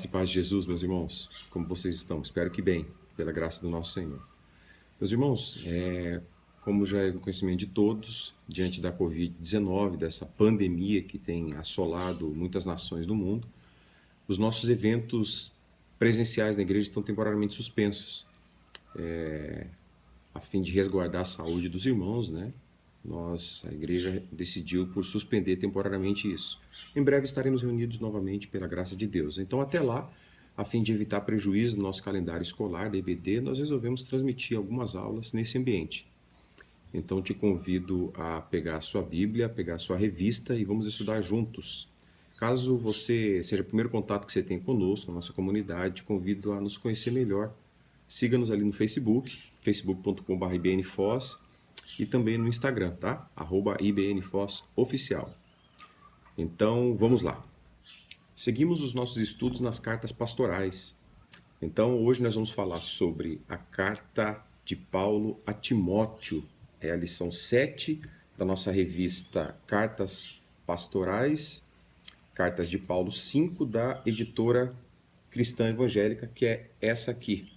Graça e paz de Jesus, meus irmãos. Como vocês estão? Espero que bem, pela graça do nosso Senhor. Meus irmãos, como já é do conhecimento de todos, diante da Covid-19, dessa pandemia que tem assolado muitas nações do mundo, os nossos eventos presenciais na igreja estão temporariamente suspensos, a fim de resguardar a saúde dos irmãos, né? A igreja decidiu por suspender temporariamente isso. Em breve estaremos reunidos novamente pela graça de Deus. Então, até lá, a fim de evitar prejuízo no nosso calendário escolar da IBD, nós resolvemos transmitir algumas aulas nesse ambiente. Então, te convido a pegar a sua Bíblia, pegar a sua revista e vamos estudar juntos. Caso você seja o primeiro contato que você tem conosco, na nossa comunidade, te convido a nos conhecer melhor. Siga-nos ali no Facebook, facebook.com/ibnfoz, e também no Instagram, tá? @ibnfozoficial. Então, vamos lá. Seguimos os nossos estudos nas cartas pastorais. Então, hoje nós vamos falar sobre a carta de Paulo a Timóteo. É a lição 7 da nossa revista Cartas Pastorais, Cartas de Paulo 5, da editora Cristã Evangélica, que é essa aqui.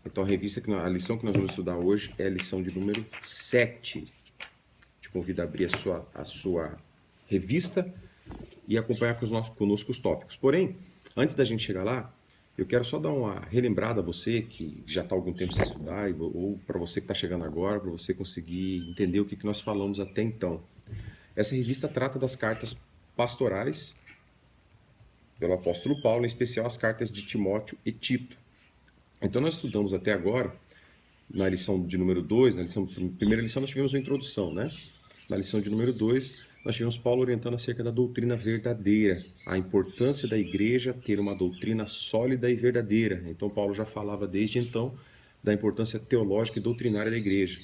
Então, a lição que nós vamos estudar hoje é a lição de número 7. Te convido a abrir a sua revista e acompanhar conosco os tópicos. Porém, antes da gente chegar lá, eu quero só dar uma relembrada a você que já está há algum tempo sem estudar, ou para você que está chegando agora, para você conseguir entender o que nós falamos até então. Essa revista trata das cartas pastorais pelo apóstolo Paulo, em especial as cartas de Timóteo e Tito. Então, nós estudamos até agora, na lição de número 2, primeira lição nós tivemos uma introdução, né? Na lição de número 2, nós tivemos Paulo orientando acerca da doutrina verdadeira, a importância da igreja ter uma doutrina sólida e verdadeira. Então, Paulo já falava desde então da importância teológica e doutrinária da igreja.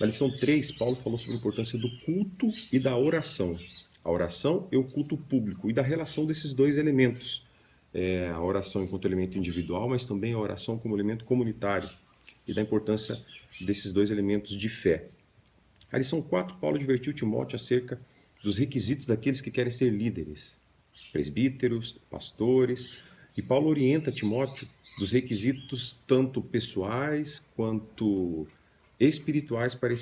Na lição 3, Paulo falou sobre a importância do culto e da oração. A oração e o culto público, e da relação desses dois elementos. A oração enquanto elemento individual, mas também a oração como elemento comunitário, e da importância desses dois elementos de fé. A lição 4, Paulo advertiu Timóteo acerca dos requisitos daqueles que querem ser líderes, presbíteros, pastores, e Paulo orienta Timóteo dos requisitos tanto pessoais quanto espirituais para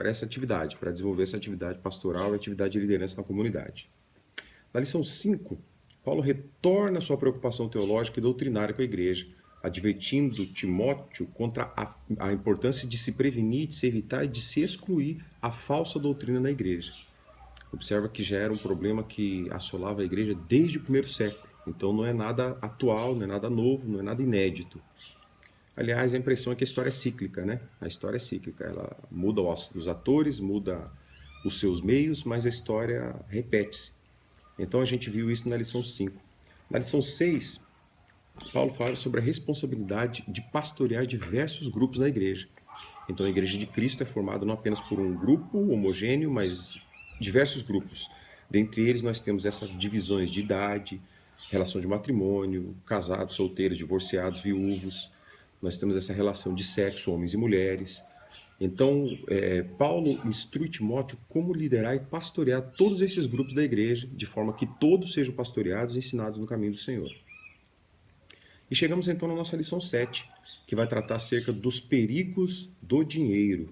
essa atividade, para desenvolver essa atividade pastoral e atividade de liderança na comunidade. Na lição 5, Paulo retorna sua preocupação teológica e doutrinária com a igreja, advertindo Timóteo contra a importância de se prevenir, de se evitar e de se excluir a falsa doutrina na igreja. Observa que já era um problema que assolava a igreja desde o primeiro século. Então não é nada atual, não é nada novo, não é nada inédito. Aliás, a impressão é que a história é cíclica, né? A história é cíclica, ela muda os atores, muda os seus meios, mas a história repete-se. Então a gente viu isso na lição 5. Na lição 6, Paulo fala sobre a responsabilidade de pastorear diversos grupos na igreja. Então a igreja de Cristo é formada não apenas por um grupo homogêneo, mas diversos grupos. Dentre eles nós temos essas divisões de idade, relação de matrimônio, casados, solteiros, divorciados, viúvos. Nós temos essa relação de sexo, homens e mulheres. Então, Paulo instrui Timóteo como liderar e pastorear todos esses grupos da igreja, de forma que todos sejam pastoreados e ensinados no caminho do Senhor. E chegamos então na nossa lição 7, que vai tratar acerca dos perigos do dinheiro.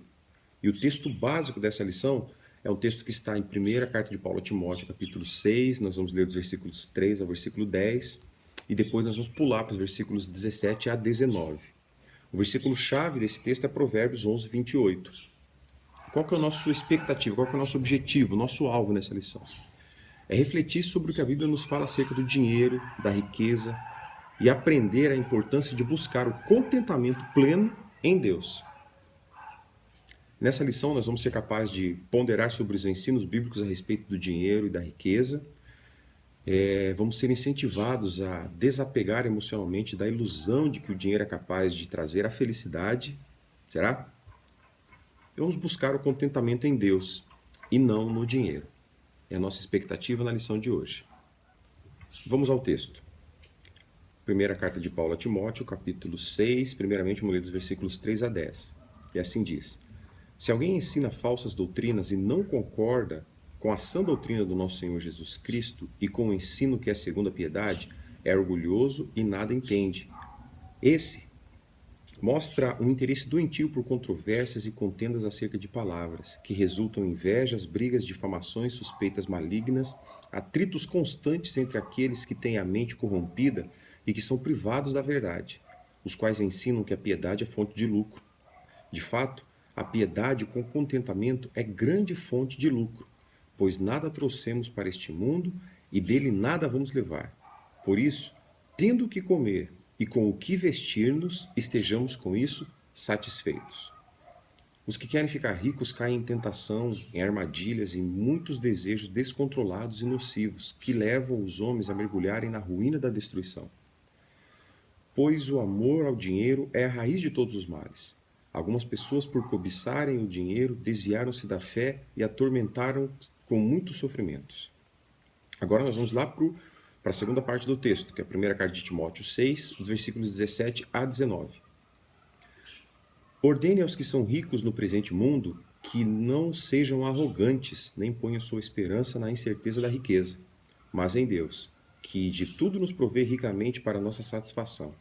E o texto básico dessa lição é um texto que está em 1ª carta de Paulo a Timóteo, capítulo 6, nós vamos ler dos versículos 3 ao versículo 10, e depois nós vamos pular para os versículos 17 a 19. O versículo-chave desse texto é Provérbios 11, 28. Qual que é a nossa expectativa, qual que é o nosso objetivo, o nosso alvo nessa lição? É refletir sobre o que a Bíblia nos fala acerca do dinheiro, da riqueza, e aprender a importância de buscar o contentamento pleno em Deus. Nessa lição nós vamos ser capazes de ponderar sobre os ensinos bíblicos a respeito do dinheiro e da riqueza. Vamos ser incentivados a desapegar emocionalmente da ilusão de que o dinheiro é capaz de trazer a felicidade. Será? Vamos buscar o contentamento em Deus e não no dinheiro. É a nossa expectativa na lição de hoje. Vamos ao texto. 1ª carta de Paulo a Timóteo, capítulo 6, primeiramente vamos ler dos versículos 3 a 10. E assim diz: Se alguém ensina falsas doutrinas e não concorda com a sã doutrina do nosso Senhor Jesus Cristo e com o ensino que é segundo a piedade, é orgulhoso e nada entende. Esse mostra um interesse doentio por controvérsias e contendas acerca de palavras, que resultam em invejas, brigas, difamações, suspeitas malignas, atritos constantes entre aqueles que têm a mente corrompida e que são privados da verdade, os quais ensinam que a piedade é fonte de lucro. De fato, a piedade com contentamento é grande fonte de lucro, pois nada trouxemos para este mundo e dele nada vamos levar. Por isso, tendo o que comer e com o que vestir-nos, estejamos com isso satisfeitos. Os que querem ficar ricos caem em tentação, em armadilhas e muitos desejos descontrolados e nocivos que levam os homens a mergulharem na ruína da destruição. Pois o amor ao dinheiro é a raiz de todos os males. Algumas pessoas, por cobiçarem o dinheiro, desviaram-se da fé e atormentaram com muitos sofrimentos. Agora nós vamos lá para a segunda parte do texto, que é a primeira carta de Timóteo 6, dos versículos 17 a 19. Ordene aos que são ricos no presente mundo que não sejam arrogantes, nem ponham sua esperança na incerteza da riqueza, mas em Deus, que de tudo nos provê ricamente para nossa satisfação.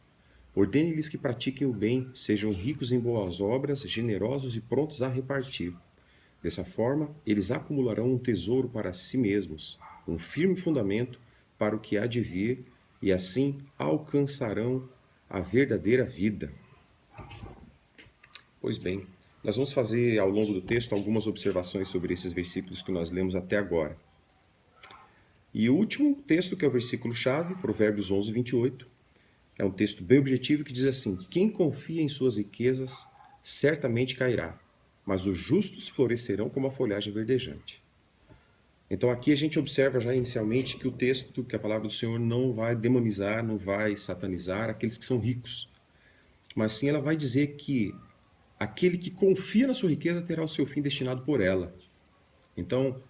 Ordene-lhes que pratiquem o bem, sejam ricos em boas obras, generosos e prontos a repartir. Dessa forma, eles acumularão um tesouro para si mesmos, um firme fundamento para o que há de vir, e assim alcançarão a verdadeira vida. Pois bem, nós vamos fazer ao longo do texto algumas observações sobre esses versículos que nós lemos até agora. E o último texto, que é o versículo-chave, Provérbios 11, 28, é um texto bem objetivo que diz assim: quem confia em suas riquezas certamente cairá, mas os justos florescerão como a folhagem verdejante. Então aqui a gente observa já inicialmente que o texto, que a palavra do Senhor não vai demonizar, não vai satanizar aqueles que são ricos, mas sim ela vai dizer que aquele que confia na sua riqueza terá o seu fim destinado por ela. Então,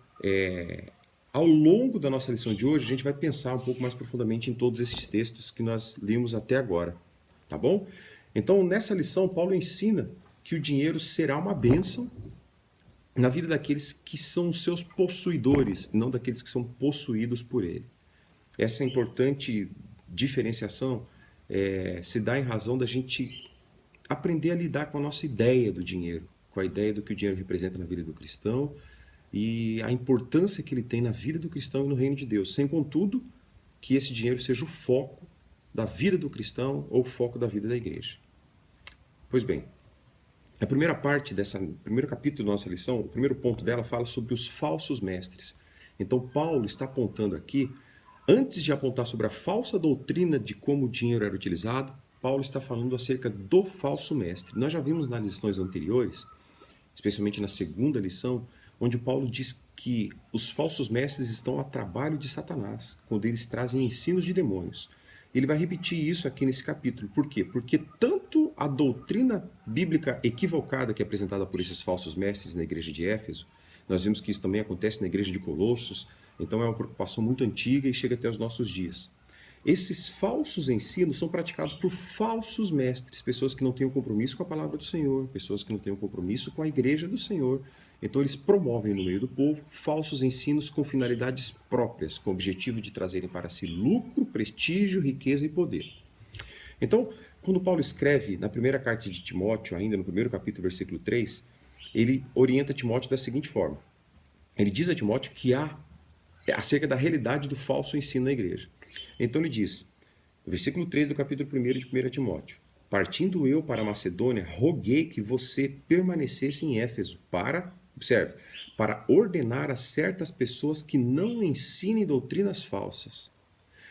ao longo da nossa lição de hoje, a gente vai pensar um pouco mais profundamente em todos esses textos que nós lemos até agora, tá bom? Então, nessa lição, Paulo ensina que o dinheiro será uma bênção na vida daqueles que são seus possuidores, não daqueles que são possuídos por ele. Essa importante diferenciação se dá em razão da gente aprender a lidar com a nossa ideia do dinheiro, com a ideia do que o dinheiro representa na vida do cristão e a importância que ele tem na vida do cristão e no reino de Deus, sem contudo que esse dinheiro seja o foco da vida do cristão ou o foco da vida da igreja. Pois bem, a primeira parte primeiro capítulo da nossa lição, o primeiro ponto dela fala sobre os falsos mestres. Então Paulo está apontando aqui, antes de apontar sobre a falsa doutrina de como o dinheiro era utilizado, Paulo está falando acerca do falso mestre. Nós já vimos nas lições anteriores, especialmente na segunda lição, onde Paulo diz que os falsos mestres estão a trabalho de Satanás, quando eles trazem ensinos de demônios. Ele vai repetir isso aqui nesse capítulo. Por quê? Porque tanto a doutrina bíblica equivocada que é apresentada por esses falsos mestres na igreja de Éfeso, nós vimos que isso também acontece na igreja de Colossos, então é uma preocupação muito antiga e chega até os nossos dias. Esses falsos ensinos são praticados por falsos mestres, pessoas que não têm um compromisso com a palavra do Senhor, pessoas que não têm um compromisso com a igreja do Senhor. Então eles promovem no meio do povo falsos ensinos com finalidades próprias, com o objetivo de trazerem para si lucro, prestígio, riqueza e poder. Então, quando Paulo escreve na primeira carta de Timóteo, ainda no primeiro capítulo, versículo 3, ele orienta Timóteo da seguinte forma. Ele diz a Timóteo que há acerca da realidade do falso ensino na igreja. Então ele diz, no versículo 3 do capítulo 1 de 1 Timóteo, partindo eu para a Macedônia, roguei que você permanecesse em Éfeso para, observe, para ordenar a certas pessoas que não ensinem doutrinas falsas.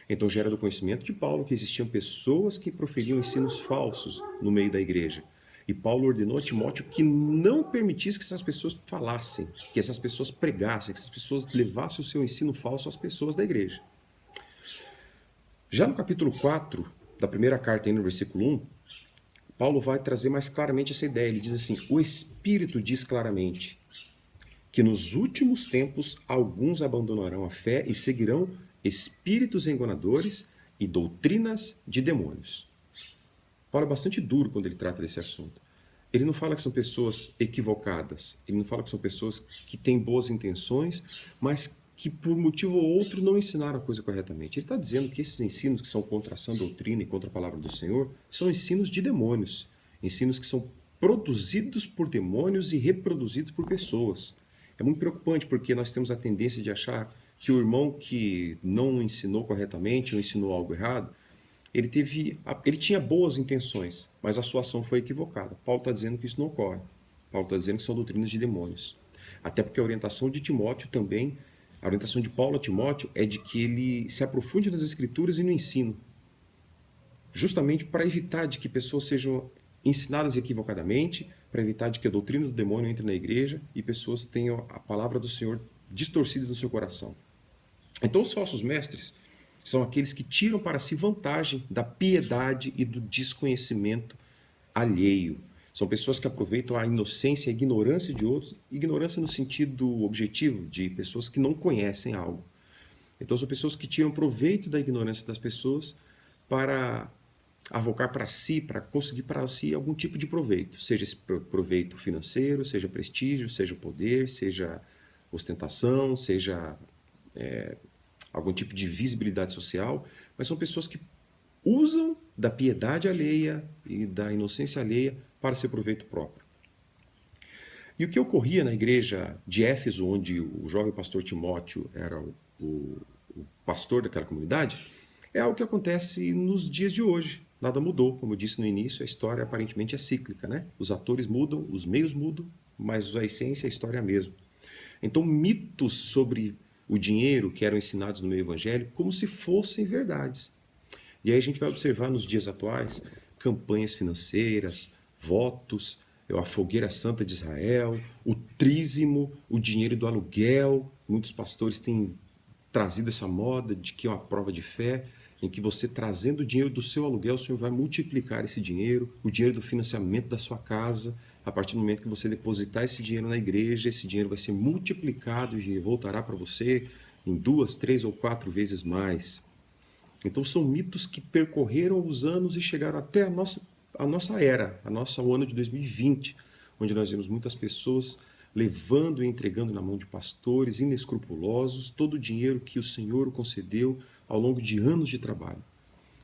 Então gera do conhecimento de Paulo que existiam pessoas que proferiam ensinos falsos no meio da igreja. E Paulo ordenou a Timóteo que não permitisse que essas pessoas falassem, que essas pessoas pregassem, que essas pessoas levassem o seu ensino falso às pessoas da igreja. Já no capítulo 4 da primeira carta, aí no versículo 1, Paulo vai trazer mais claramente essa ideia. Ele diz assim, o Espírito diz claramente que nos últimos tempos alguns abandonarão a fé e seguirão espíritos enganadores e doutrinas de demônios. Paulo é bastante duro quando ele trata desse assunto. Ele não fala que são pessoas equivocadas, ele não fala que são pessoas que têm boas intenções, mas que por motivo ou outro não ensinaram a coisa corretamente. Ele está dizendo que esses ensinos que são contra a sã doutrina e contra a palavra do Senhor são ensinos de demônios, ensinos que são produzidos por demônios e reproduzidos por pessoas. É muito preocupante porque nós temos a tendência de achar que o irmão que não ensinou corretamente ou ensinou algo errado, ele tinha boas intenções, mas a sua ação foi equivocada. Paulo está dizendo que isso não ocorre. Paulo está dizendo que são doutrinas de demônios. Até porque a orientação de Timóteo também, a orientação de Paulo a Timóteo é de que ele se aprofunde nas escrituras e no ensino, justamente para evitar de que pessoas sejam ensinadas equivocadamente, para evitar de que a doutrina do demônio entre na igreja e pessoas tenham a palavra do Senhor distorcida no seu coração. Então os falsos mestres são aqueles que tiram para si vantagem da piedade e do desconhecimento alheio. São pessoas que aproveitam a inocência e a ignorância de outros, ignorância no sentido objetivo, de pessoas que não conhecem algo. Então são pessoas que tiram proveito da ignorância das pessoas para avocar para si, para conseguir para si algum tipo de proveito, seja esse proveito financeiro, seja prestígio, seja poder, seja ostentação, seja algum tipo de visibilidade social, mas são pessoas que usam da piedade alheia e da inocência alheia para seu proveito próprio. E o que ocorria na igreja de Éfeso, onde o jovem pastor Timóteo era o pastor daquela comunidade, é algo que acontece nos dias de hoje. Nada mudou, como eu disse no início, a história aparentemente é cíclica, né? Os atores mudam, os meios mudam, mas a essência, a história é a mesma. Então, mitos sobre o dinheiro que eram ensinados no meio evangélico como se fossem verdades. E aí a gente vai observar nos dias atuais campanhas financeiras, votos, a fogueira santa de Israel, o trízimo, o dinheiro do aluguel. Muitos pastores têm trazido essa moda de que é uma prova de fé, em que você trazendo o dinheiro do seu aluguel, o Senhor vai multiplicar esse dinheiro, o dinheiro do financiamento da sua casa. A partir do momento que você depositar esse dinheiro na igreja, esse dinheiro vai ser multiplicado e voltará para você em 2, 3 ou 4 vezes mais. Então são mitos que percorreram os anos e chegaram até a nossa era, o ano de 2020, onde nós vemos muitas pessoas levando e entregando na mão de pastores inescrupulosos todo o dinheiro que o Senhor concedeu ao longo de anos de trabalho.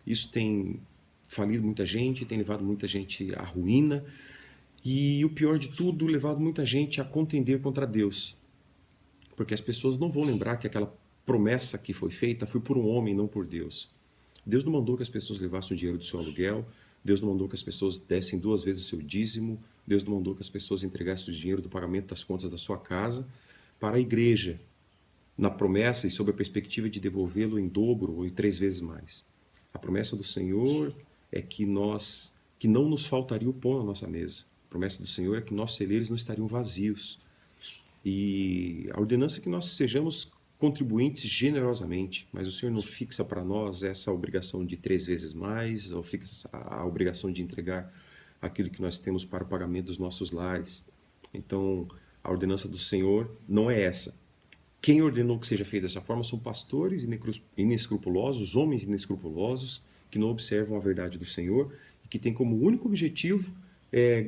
Isso tem falido muita gente, tem levado muita gente à ruína e, o pior de tudo, levado muita gente a contender contra Deus. Porque as pessoas não vão lembrar que aquela promessa que foi feita foi por um homem, não por Deus. Deus não mandou que as pessoas levassem o dinheiro do seu aluguel, Deus não mandou que as pessoas dessem 2 vezes o seu dízimo, Deus não mandou que as pessoas entregassem o dinheiro do pagamento das contas da sua casa para a igreja, na promessa e sob a perspectiva de devolvê-lo em dobro ou em 3 vezes mais. A promessa do Senhor é que não nos faltaria o pão na nossa mesa. A promessa do Senhor é que nossos celeiros não estariam vazios. E a ordenança é que nós sejamos contribuintes generosamente, mas o Senhor não fixa para nós essa obrigação de 3 vezes mais, ou fixa a obrigação de entregar aquilo que nós temos para o pagamento dos nossos lares. Então, a ordenança do Senhor não é essa. Quem ordenou que seja feito dessa forma são pastores inescrupulosos, homens inescrupulosos, que não observam a verdade do Senhor e que têm como único objetivo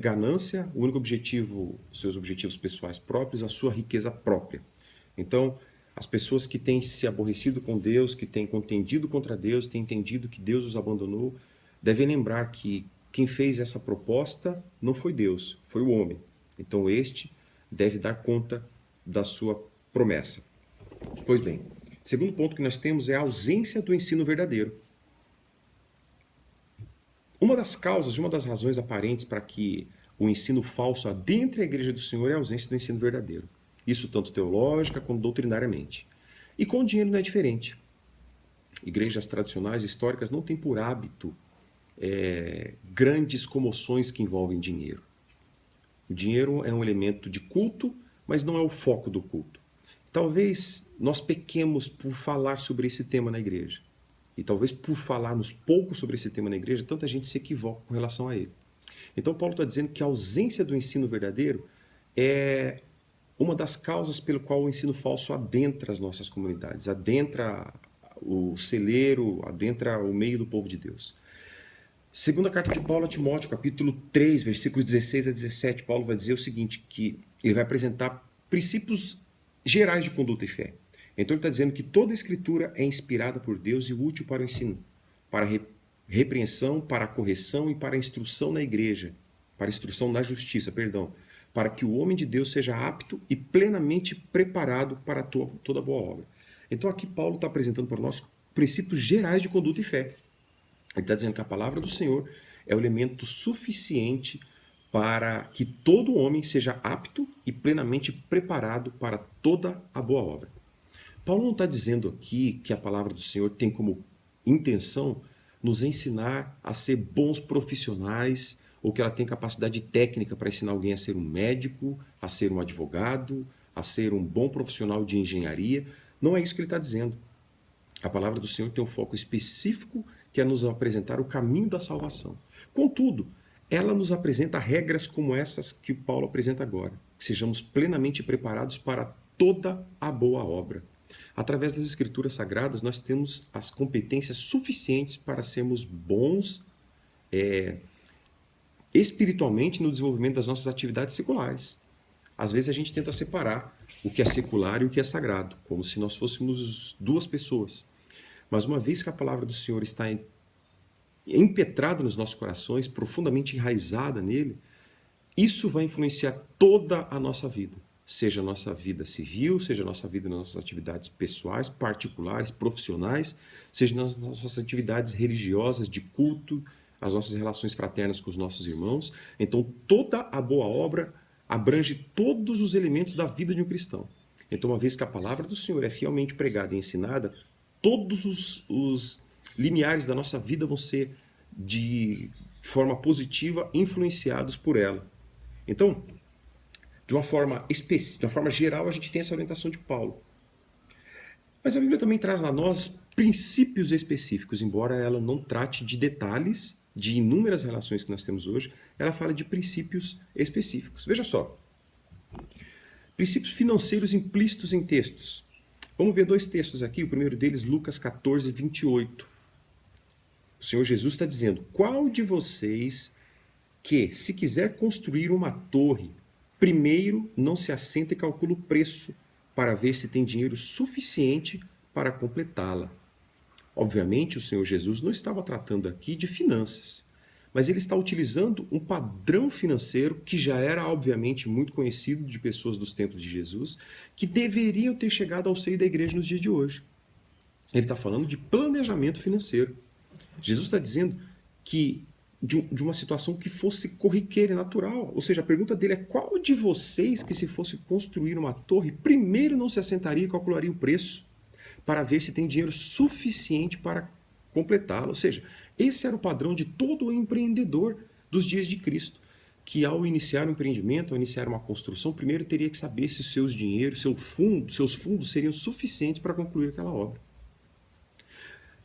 ganância, o único objetivo, seus objetivos pessoais próprios, a sua riqueza própria. Então, as pessoas que têm se aborrecido com Deus, que têm contendido contra Deus, têm entendido que Deus os abandonou, devem lembrar que quem fez essa proposta não foi Deus, foi o homem. Então, este deve dar conta da sua promessa. Pois bem, segundo ponto que nós temos é a ausência do ensino verdadeiro. Uma das causas, uma das razões aparentes para que o ensino falso adentre a igreja do Senhor é a ausência do ensino verdadeiro. Isso tanto teológica como doutrinariamente. E com o dinheiro não é diferente. Igrejas tradicionais, históricas, não têm por hábito grandes comoções que envolvem dinheiro. O dinheiro é um elemento de culto, mas não é o foco do culto. Talvez nós pequemos por falar sobre esse tema na igreja. E talvez por falarmos pouco sobre esse tema na igreja, tanta gente se equivoca com relação a ele. Então Paulo está dizendo que a ausência do ensino verdadeiro é uma das causas pelo qual o ensino falso adentra as nossas comunidades, adentra o celeiro, adentra o meio do povo de Deus. Segunda carta de Paulo a Timóteo, capítulo 3, versículos 16 a 17, Paulo vai dizer o seguinte, que ele vai apresentar princípios gerais de conduta e fé. Então ele está dizendo que toda a escritura é inspirada por Deus e útil para o ensino, para a repreensão, para a correção e para a instrução na igreja, para a instrução na justiça, perdão, para que o homem de Deus seja apto e plenamente preparado para toda boa obra. Então aqui Paulo está apresentando para nós princípios gerais de conduta e fé. Ele está dizendo que a palavra do Senhor é o elemento suficiente para que todo homem seja apto e plenamente preparado para toda a boa obra. Paulo não está dizendo aqui que a palavra do Senhor tem como intenção nos ensinar a ser bons profissionais ou que ela tem capacidade técnica para ensinar alguém a ser um médico, a ser um advogado, a ser um bom profissional de engenharia. Não é isso que ele está dizendo. A palavra do Senhor tem um foco específico que é nos apresentar o caminho da salvação. Contudo, ela nos apresenta regras como essas que Paulo apresenta agora, que sejamos plenamente preparados para toda a boa obra. Através das Escrituras Sagradas, nós temos as competências suficientes para sermos bons espiritualmente no desenvolvimento das nossas atividades seculares. Às vezes a gente tenta separar o que é secular e o que é sagrado, como se nós fôssemos duas pessoas. Mas uma vez que a palavra do Senhor está impetrada nos nossos corações, profundamente enraizada nele, isso vai influenciar toda a nossa vida. Seja a nossa vida civil, seja a nossa vida nas nossas atividades pessoais, particulares, profissionais, seja nas nossas atividades religiosas, de culto, as nossas relações fraternas com os nossos irmãos. Então, toda a boa obra abrange todos os elementos da vida de um cristão. Então, uma vez que a palavra do Senhor é fielmente pregada e ensinada, todos os limiares da nossa vida vão ser de forma positiva influenciados por ela. Então, de uma forma geral, a gente tem essa orientação de Paulo. Mas a Bíblia também traz a nós princípios específicos, embora ela não trate de detalhes de inúmeras relações que nós temos hoje, ela fala de princípios específicos. Veja só, princípios financeiros implícitos em textos. Vamos ver dois textos aqui, o primeiro deles, Lucas 14, 28. O Senhor Jesus está dizendo, qual de vocês que, se quiser construir uma torre, primeiro não se assenta e calcula o preço para ver se tem dinheiro suficiente para completá-la? Obviamente, o Senhor Jesus não estava tratando aqui de finanças, mas ele está utilizando um padrão financeiro que já era, obviamente, muito conhecido de pessoas dos tempos de Jesus, que deveriam ter chegado ao seio da igreja nos dias de hoje. Ele está falando de planejamento financeiro. Jesus está dizendo que de uma situação que fosse corriqueira e natural. Ou seja, a pergunta dele é qual de vocês que se fosse construir uma torre, primeiro não se assentaria e calcularia o preço para ver se tem dinheiro suficiente para completá-la. Ou seja, esse era o padrão de todo empreendedor dos dias de Cristo, que ao iniciar um empreendimento, ao iniciar uma construção, primeiro teria que saber se seus dinheiros, seus fundos seriam suficientes para concluir aquela obra.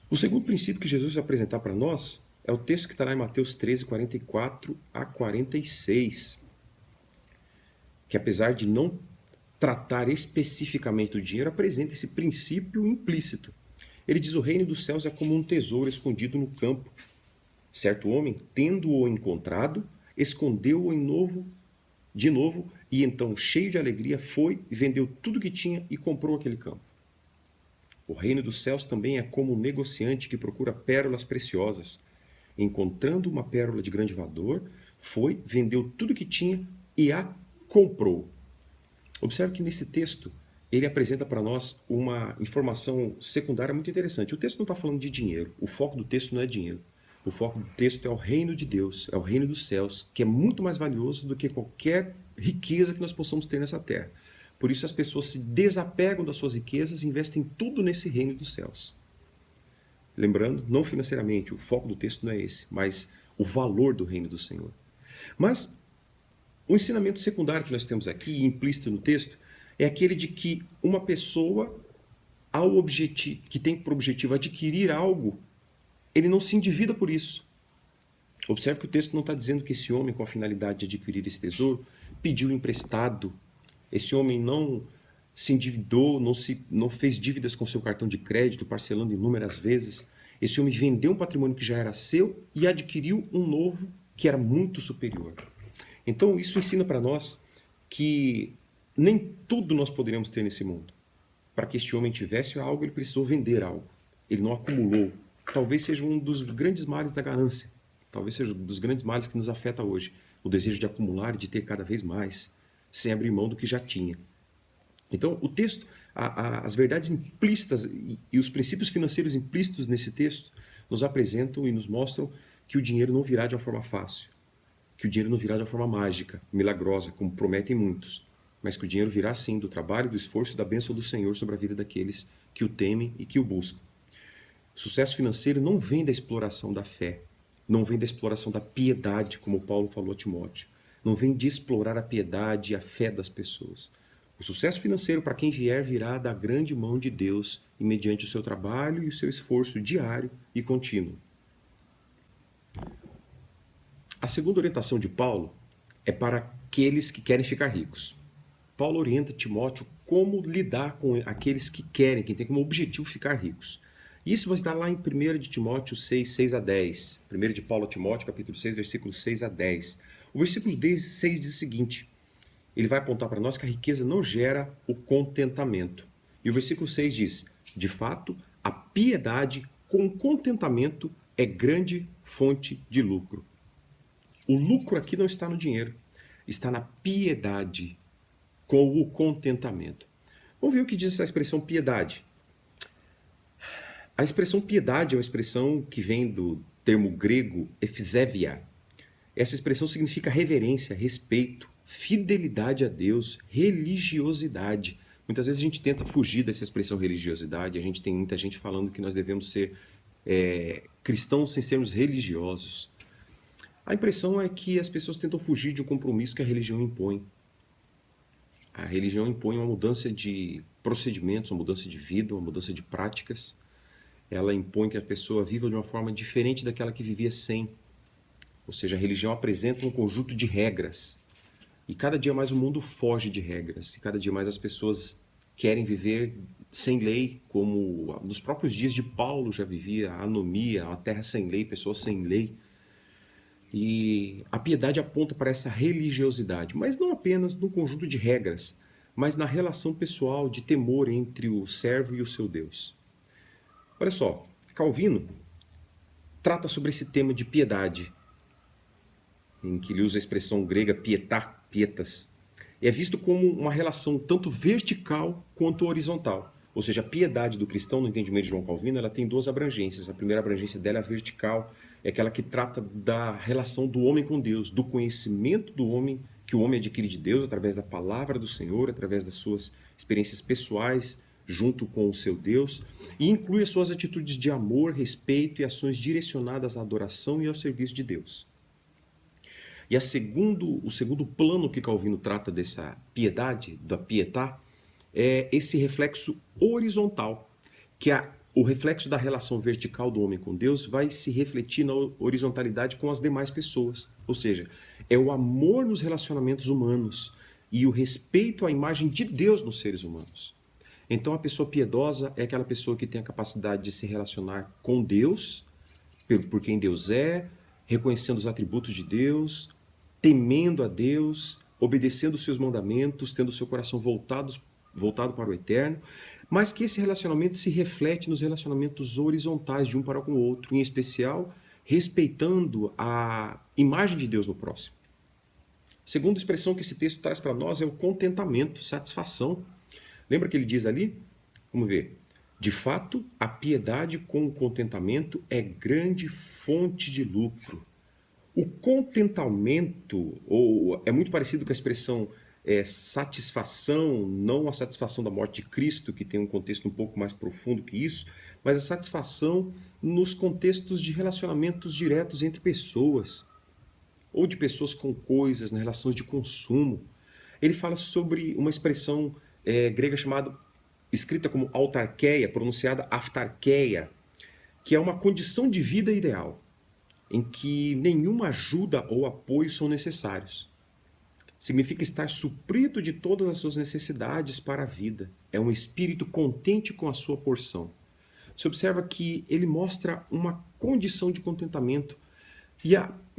O segundo princípio que Jesus vai apresentar para nós é o texto que está lá em Mateus 13, 44 a 46, que apesar de não tratar especificamente do dinheiro, apresenta esse princípio implícito. Ele diz, o reino dos céus é como um tesouro escondido no campo. Certo homem, tendo-o encontrado, escondeu-o de novo, e então, cheio de alegria, foi, vendeu tudo que tinha e comprou aquele campo. O reino dos céus também é como um negociante que procura pérolas preciosas. Encontrando uma pérola de grande valor, foi, vendeu tudo que tinha e a comprou. Observe que nesse texto, ele apresenta para nós uma informação secundária muito interessante. O texto não está falando de dinheiro. O foco do texto não é dinheiro. O foco do texto é o reino de Deus, é o reino dos céus, que é muito mais valioso do que qualquer riqueza que nós possamos ter nessa terra. Por isso as pessoas se desapegam das suas riquezas e investem tudo nesse reino dos céus. Lembrando, não financeiramente, o foco do texto não é esse, mas o valor do reino do Senhor. Mas o ensinamento secundário que nós temos aqui, implícito no texto, é aquele de que uma pessoa, que tem por objetivo adquirir algo, ele não se endivida por isso. Observe que o texto não está dizendo que esse homem, com a finalidade de adquirir esse tesouro, pediu emprestado. Esse homem não se endividou, não fez dívidas com seu cartão de crédito, parcelando inúmeras vezes. Esse homem vendeu um patrimônio que já era seu e adquiriu um novo que era muito superior. Então, isso ensina para nós que nem tudo nós poderemos ter nesse mundo. para que este homem tivesse algo, ele precisou vender algo. Ele não acumulou. Talvez seja um dos grandes males da ganância. Talvez seja um dos grandes males que nos afeta hoje. O desejo de acumular e de ter cada vez mais, sem abrir mão do que já tinha. Então, o texto, as verdades implícitas e os princípios financeiros implícitos nesse texto nos apresentam e nos mostram que o dinheiro não virá de uma forma fácil, que o dinheiro não virá de uma forma mágica, milagrosa, como prometem muitos, mas que o dinheiro virá sim do trabalho, do esforço e da bênção do Senhor sobre a vida daqueles que o temem e que o buscam. O sucesso financeiro não vem da exploração da fé, não vem da exploração da piedade, como Paulo falou a Timóteo, não vem de explorar a piedade e a fé das pessoas. O sucesso financeiro, para quem vier, virá da grande mão de Deus e mediante o seu trabalho e o seu esforço diário e contínuo. A segunda orientação de Paulo é para aqueles que querem ficar ricos. Paulo orienta Timóteo como lidar com aqueles que querem, que têm como objetivo ficar ricos. Isso vai estar lá em 1 de Timóteo 6, 6 a 10. 1 de Paulo a Timóteo, capítulo 6, versículos 6 a 10. O versículo 6 diz o seguinte: ele vai apontar para nós que a riqueza não gera o contentamento. E o versículo 6 diz: de fato, a piedade com contentamento é grande fonte de lucro. O lucro aqui não está no dinheiro, está na piedade com o contentamento. Vamos ver o que diz essa expressão piedade. A expressão piedade é uma expressão que vem do termo grego ephesevia. Essa expressão significa reverência, respeito, fidelidade a Deus, religiosidade. Muitas vezes a gente tenta fugir dessa expressão religiosidade, a gente tem muita gente falando que nós devemos ser cristãos sem sermos religiosos. A impressão é que as pessoas tentam fugir de um compromisso que a religião impõe. A religião impõe uma mudança de procedimentos, uma mudança de vida, uma mudança de práticas. Ela impõe que a pessoa viva de uma forma diferente daquela que vivia sem. Ou seja, a religião apresenta um conjunto de regras. E cada dia mais o mundo foge de regras. E cada dia mais as pessoas querem viver sem lei, como nos próprios dias de Paulo já vivia, a anomia, uma terra sem lei, pessoas sem lei. E a piedade aponta para essa religiosidade, mas não apenas no conjunto de regras, mas na relação pessoal de temor entre o servo e o seu Deus. Olha só, Calvino trata sobre esse tema de piedade, em que ele usa a expressão grega pietá, pietas. É visto como uma relação tanto vertical quanto horizontal. Ou seja, a piedade do cristão, no entendimento de João Calvino, ela tem duas abrangências. A primeira abrangência dela é a vertical, é aquela que trata da relação do homem com Deus, do conhecimento do homem, que o homem adquire de Deus através da palavra do Senhor, através das suas experiências pessoais junto com o seu Deus, e inclui as suas atitudes de amor, respeito e ações direcionadas à adoração e ao serviço de Deus. E o segundo plano que Calvino trata dessa piedade, da pietà, é esse reflexo horizontal, que o reflexo da relação vertical do homem com Deus vai se refletir na horizontalidade com as demais pessoas. Ou seja, é o amor nos relacionamentos humanos e o respeito à imagem de Deus nos seres humanos. Então a pessoa piedosa é aquela pessoa que tem a capacidade de se relacionar com Deus, por quem Deus é, reconhecendo os atributos de Deus, temendo a Deus, obedecendo os seus mandamentos, tendo o seu coração voltado para o eterno, mas que esse relacionamento se reflete nos relacionamentos horizontais de um para com o outro, em especial respeitando a imagem de Deus no próximo. Segunda expressão que esse texto traz para nós é o contentamento, satisfação. Lembra que ele diz ali? Vamos ver. De fato, a piedade com o contentamento é grande fonte de lucro. O contentamento é muito parecido com a expressão satisfação, não a satisfação da morte de Cristo, que tem um contexto um pouco mais profundo que isso, mas a satisfação nos contextos de relacionamentos diretos entre pessoas, ou de pessoas com coisas, nas relações de consumo. Ele fala sobre uma expressão grega escrita como autarkeia, pronunciada aftarkeia, que é uma condição de vida ideal, em que nenhuma ajuda ou apoio são necessários. Significa estar suprido de todas as suas necessidades para a vida. É um espírito contente com a sua porção. Se observa que ele mostra uma condição de contentamento E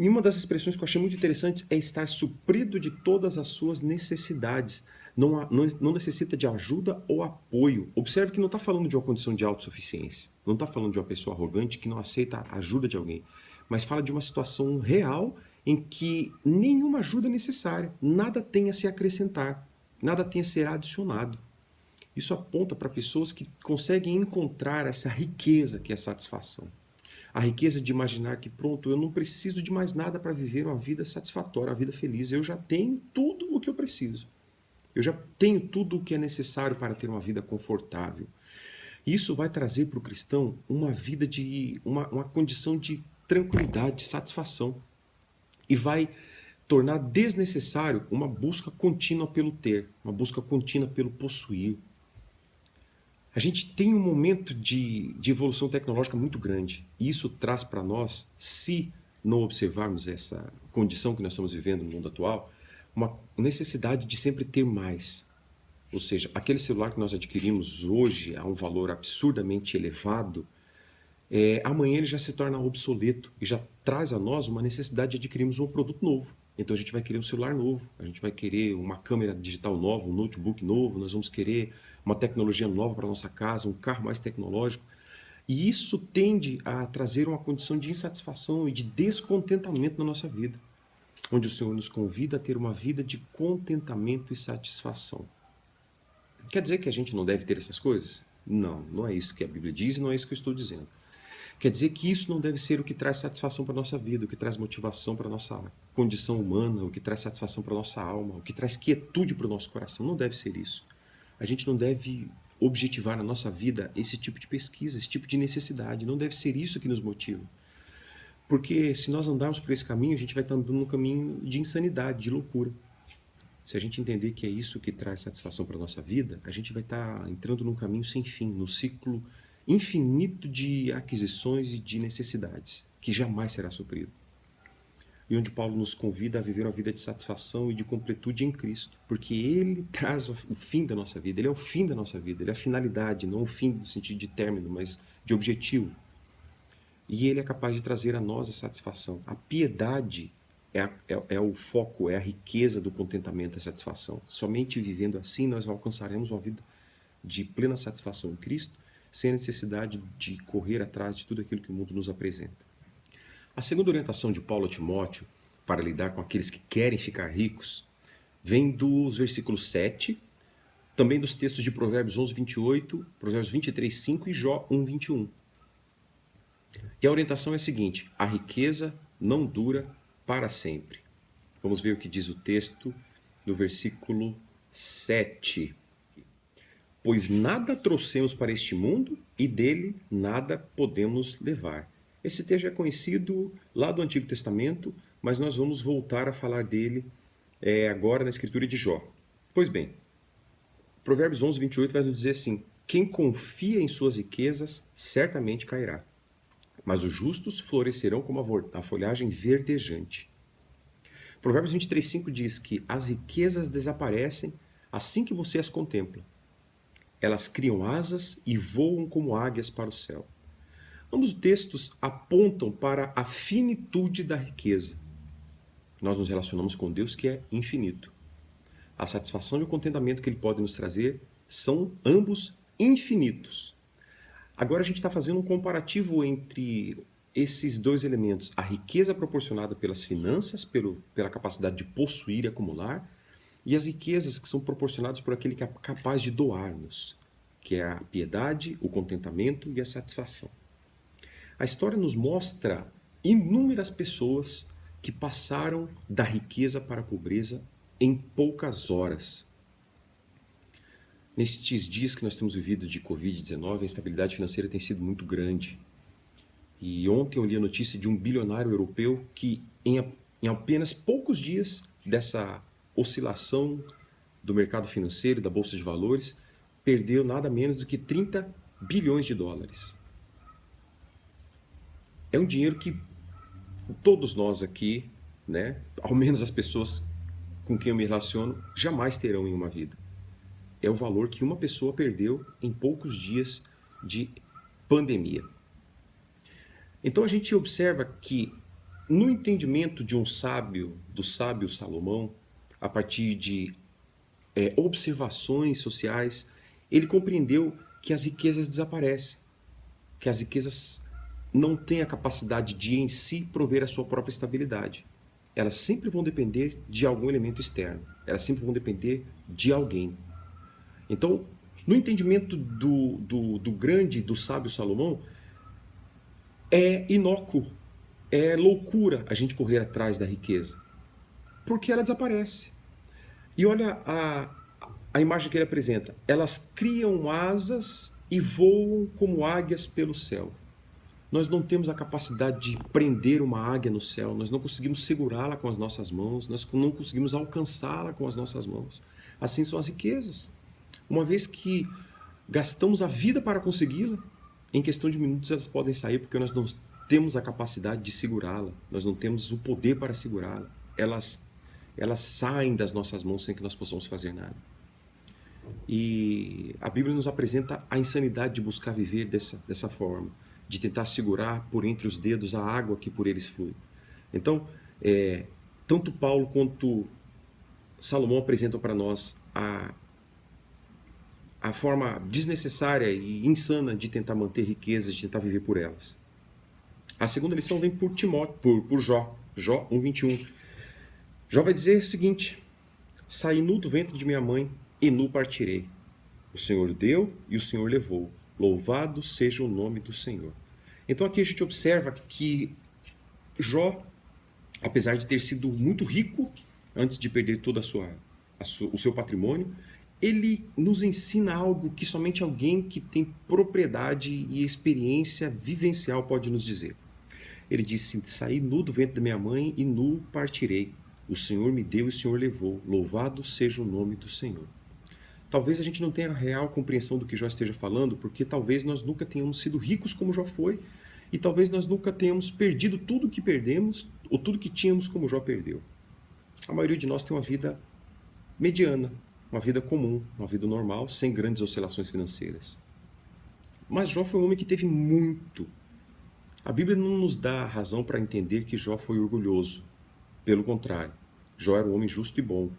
uma das expressões que eu achei muito interessante é estar suprido de todas as suas necessidades. Não necessita de ajuda ou apoio. Observe que não está falando de uma condição de autossuficiência. Não está falando de uma pessoa arrogante que não aceita a ajuda de alguém. Mas fala de uma situação real em que nenhuma ajuda é necessária. Nada tem a se acrescentar. Nada tem a ser adicionado. Isso aponta para pessoas que conseguem encontrar essa riqueza que é satisfação. A riqueza de imaginar que, pronto, eu não preciso de mais nada para viver uma vida satisfatória, uma vida feliz. Eu já tenho tudo o que eu preciso. Eu já tenho tudo o que é necessário para ter uma vida confortável. Isso vai trazer para o cristão uma vida de uma condição de tranquilidade, de satisfação. E vai tornar desnecessário uma busca contínua pelo ter, uma busca contínua pelo possuir. A gente tem um momento de evolução tecnológica muito grande. E isso traz para nós, se não observarmos essa condição que nós estamos vivendo no mundo atual, uma necessidade de sempre ter mais. Ou seja, aquele celular que nós adquirimos hoje a um valor absurdamente elevado, amanhã ele já se torna obsoleto e já traz a nós uma necessidade de adquirirmos um produto novo. Então a gente vai querer um celular novo, a gente vai querer uma câmera digital nova, um notebook novo, nós vamos querer uma tecnologia nova para a nossa casa, um carro mais tecnológico. E isso tende a trazer uma condição de insatisfação e de descontentamento na nossa vida, onde o Senhor nos convida a ter uma vida de contentamento e satisfação. Quer dizer que a gente não deve ter essas coisas? Não, não é isso que a Bíblia diz e não é isso que eu estou dizendo. Quer dizer que isso não deve ser o que traz satisfação para a nossa vida, o que traz motivação para a nossa condição humana, o que traz satisfação para a nossa alma, o que traz quietude para o nosso coração. Não deve ser isso. A gente não deve objetivar na nossa vida esse tipo de pesquisa, esse tipo de necessidade. Não deve ser isso que nos motiva. Porque se nós andarmos por esse caminho, a gente vai estar andando num caminho de insanidade, de loucura. Se a gente entender que é isso que traz satisfação para a nossa vida, a gente vai estar entrando num caminho sem fim, no ciclo infinito de aquisições e de necessidades, que jamais será suprido. E onde Paulo nos convida a viver uma vida de satisfação e de completude em Cristo, porque Ele traz o fim da nossa vida, Ele é o fim da nossa vida, Ele é a finalidade, não o fim no sentido de término, mas de objetivo. E Ele é capaz de trazer a nós a satisfação. A piedade é o foco, é a riqueza do contentamento, da satisfação. Somente vivendo assim nós alcançaremos uma vida de plena satisfação em Cristo, sem a necessidade de correr atrás de tudo aquilo que o mundo nos apresenta. A segunda orientação de Paulo a Timóteo para lidar com aqueles que querem ficar ricos vem dos versículos 7, também dos textos de Provérbios 11, 28, Provérbios 23, 5 e Jó 1, 21. E a orientação é a seguinte: a riqueza não dura para sempre. Vamos ver o que diz o texto do versículo 7. Pois nada trouxemos para este mundo e dele nada podemos levar. Esse texto é conhecido lá do Antigo Testamento, mas nós vamos voltar a falar dele agora na escritura de Jó. Pois bem, Provérbios 11, 28 vai nos dizer assim: quem confia em suas riquezas certamente cairá, mas os justos florescerão como a folhagem verdejante. Provérbios 23, 5 diz que as riquezas desaparecem assim que você as contempla. Elas criam asas e voam como águias para o céu. Ambos os textos apontam para a finitude da riqueza. Nós nos relacionamos com Deus que é infinito. A satisfação e o contentamento que Ele pode nos trazer são ambos infinitos. Agora a gente está fazendo um comparativo entre esses dois elementos. A riqueza proporcionada pelas finanças, pela capacidade de possuir e acumular, e as riquezas que são proporcionadas por aquele que é capaz de doar-nos, que é a piedade, o contentamento e a satisfação. A história nos mostra inúmeras pessoas que passaram da riqueza para a pobreza em poucas horas. Nestes dias que nós temos vivido de Covid-19, a instabilidade financeira tem sido muito grande. E ontem eu li a notícia de um bilionário europeu que, em apenas poucos dias dessa oscilação do mercado financeiro e da Bolsa de Valores, perdeu nada menos do que 30 bilhões de dólares. É um dinheiro que todos nós aqui, ao menos as pessoas com quem eu me relaciono, jamais terão em uma vida. É o valor que uma pessoa perdeu em poucos dias de pandemia. Então a gente observa que No entendimento de um sábio, do sábio Salomão, a partir de observações sociais, ele compreendeu que as riquezas desaparecem, que as riquezas não têm a capacidade de em si prover a sua própria estabilidade. Elas sempre vão depender de algum elemento externo, elas sempre vão depender de alguém. Então, no entendimento do grande, do sábio Salomão, é inócuo, é loucura a gente correr atrás da riqueza, porque ela desaparece. E olha a imagem que ele apresenta. Elas criam asas e voam como águias pelo céu. Nós não temos a capacidade de prender uma águia no céu, nós não conseguimos segurá-la com as nossas mãos, nós não conseguimos alcançá-la com as nossas mãos. Assim são as riquezas. Uma vez que gastamos a vida para consegui-la, em questão de minutos elas podem sair, porque nós não temos a capacidade de segurá-la, nós não temos o poder para segurá-la. Elas saem das nossas mãos sem que nós possamos fazer nada. E a Bíblia nos apresenta a insanidade de buscar viver dessa forma, de tentar segurar por entre os dedos a água que por eles flui. Então, tanto Paulo quanto Salomão apresentam para nós a forma desnecessária e insana de tentar manter riquezas, de tentar viver por elas. A segunda lição vem por Timóteo, por Jó, Jó 1:21. Jó vai dizer o seguinte: saí nu do ventre de minha mãe e nu partirei. O Senhor deu e o Senhor levou. Louvado seja o nome do Senhor. Então aqui a gente observa que Jó, apesar de ter sido muito rico antes de perder todo o seu patrimônio, ele nos ensina algo que somente alguém que tem propriedade e experiência vivencial pode nos dizer. Ele disse: saí nu do ventre da minha mãe e nu partirei. O Senhor me deu e o Senhor levou. Louvado seja o nome do Senhor. Talvez a gente não tenha a real compreensão do que Jó esteja falando, porque talvez nós nunca tenhamos sido ricos como Jó foi, e talvez nós nunca tenhamos perdido tudo que perdemos, ou tudo que tínhamos como Jó perdeu. A maioria de nós tem uma vida mediana, uma vida comum, uma vida normal, sem grandes oscilações financeiras. Mas Jó foi um homem que teve muito. A Bíblia não nos dá razão para entender que Jó foi orgulhoso. Pelo contrário, Jó era um homem justo e bom.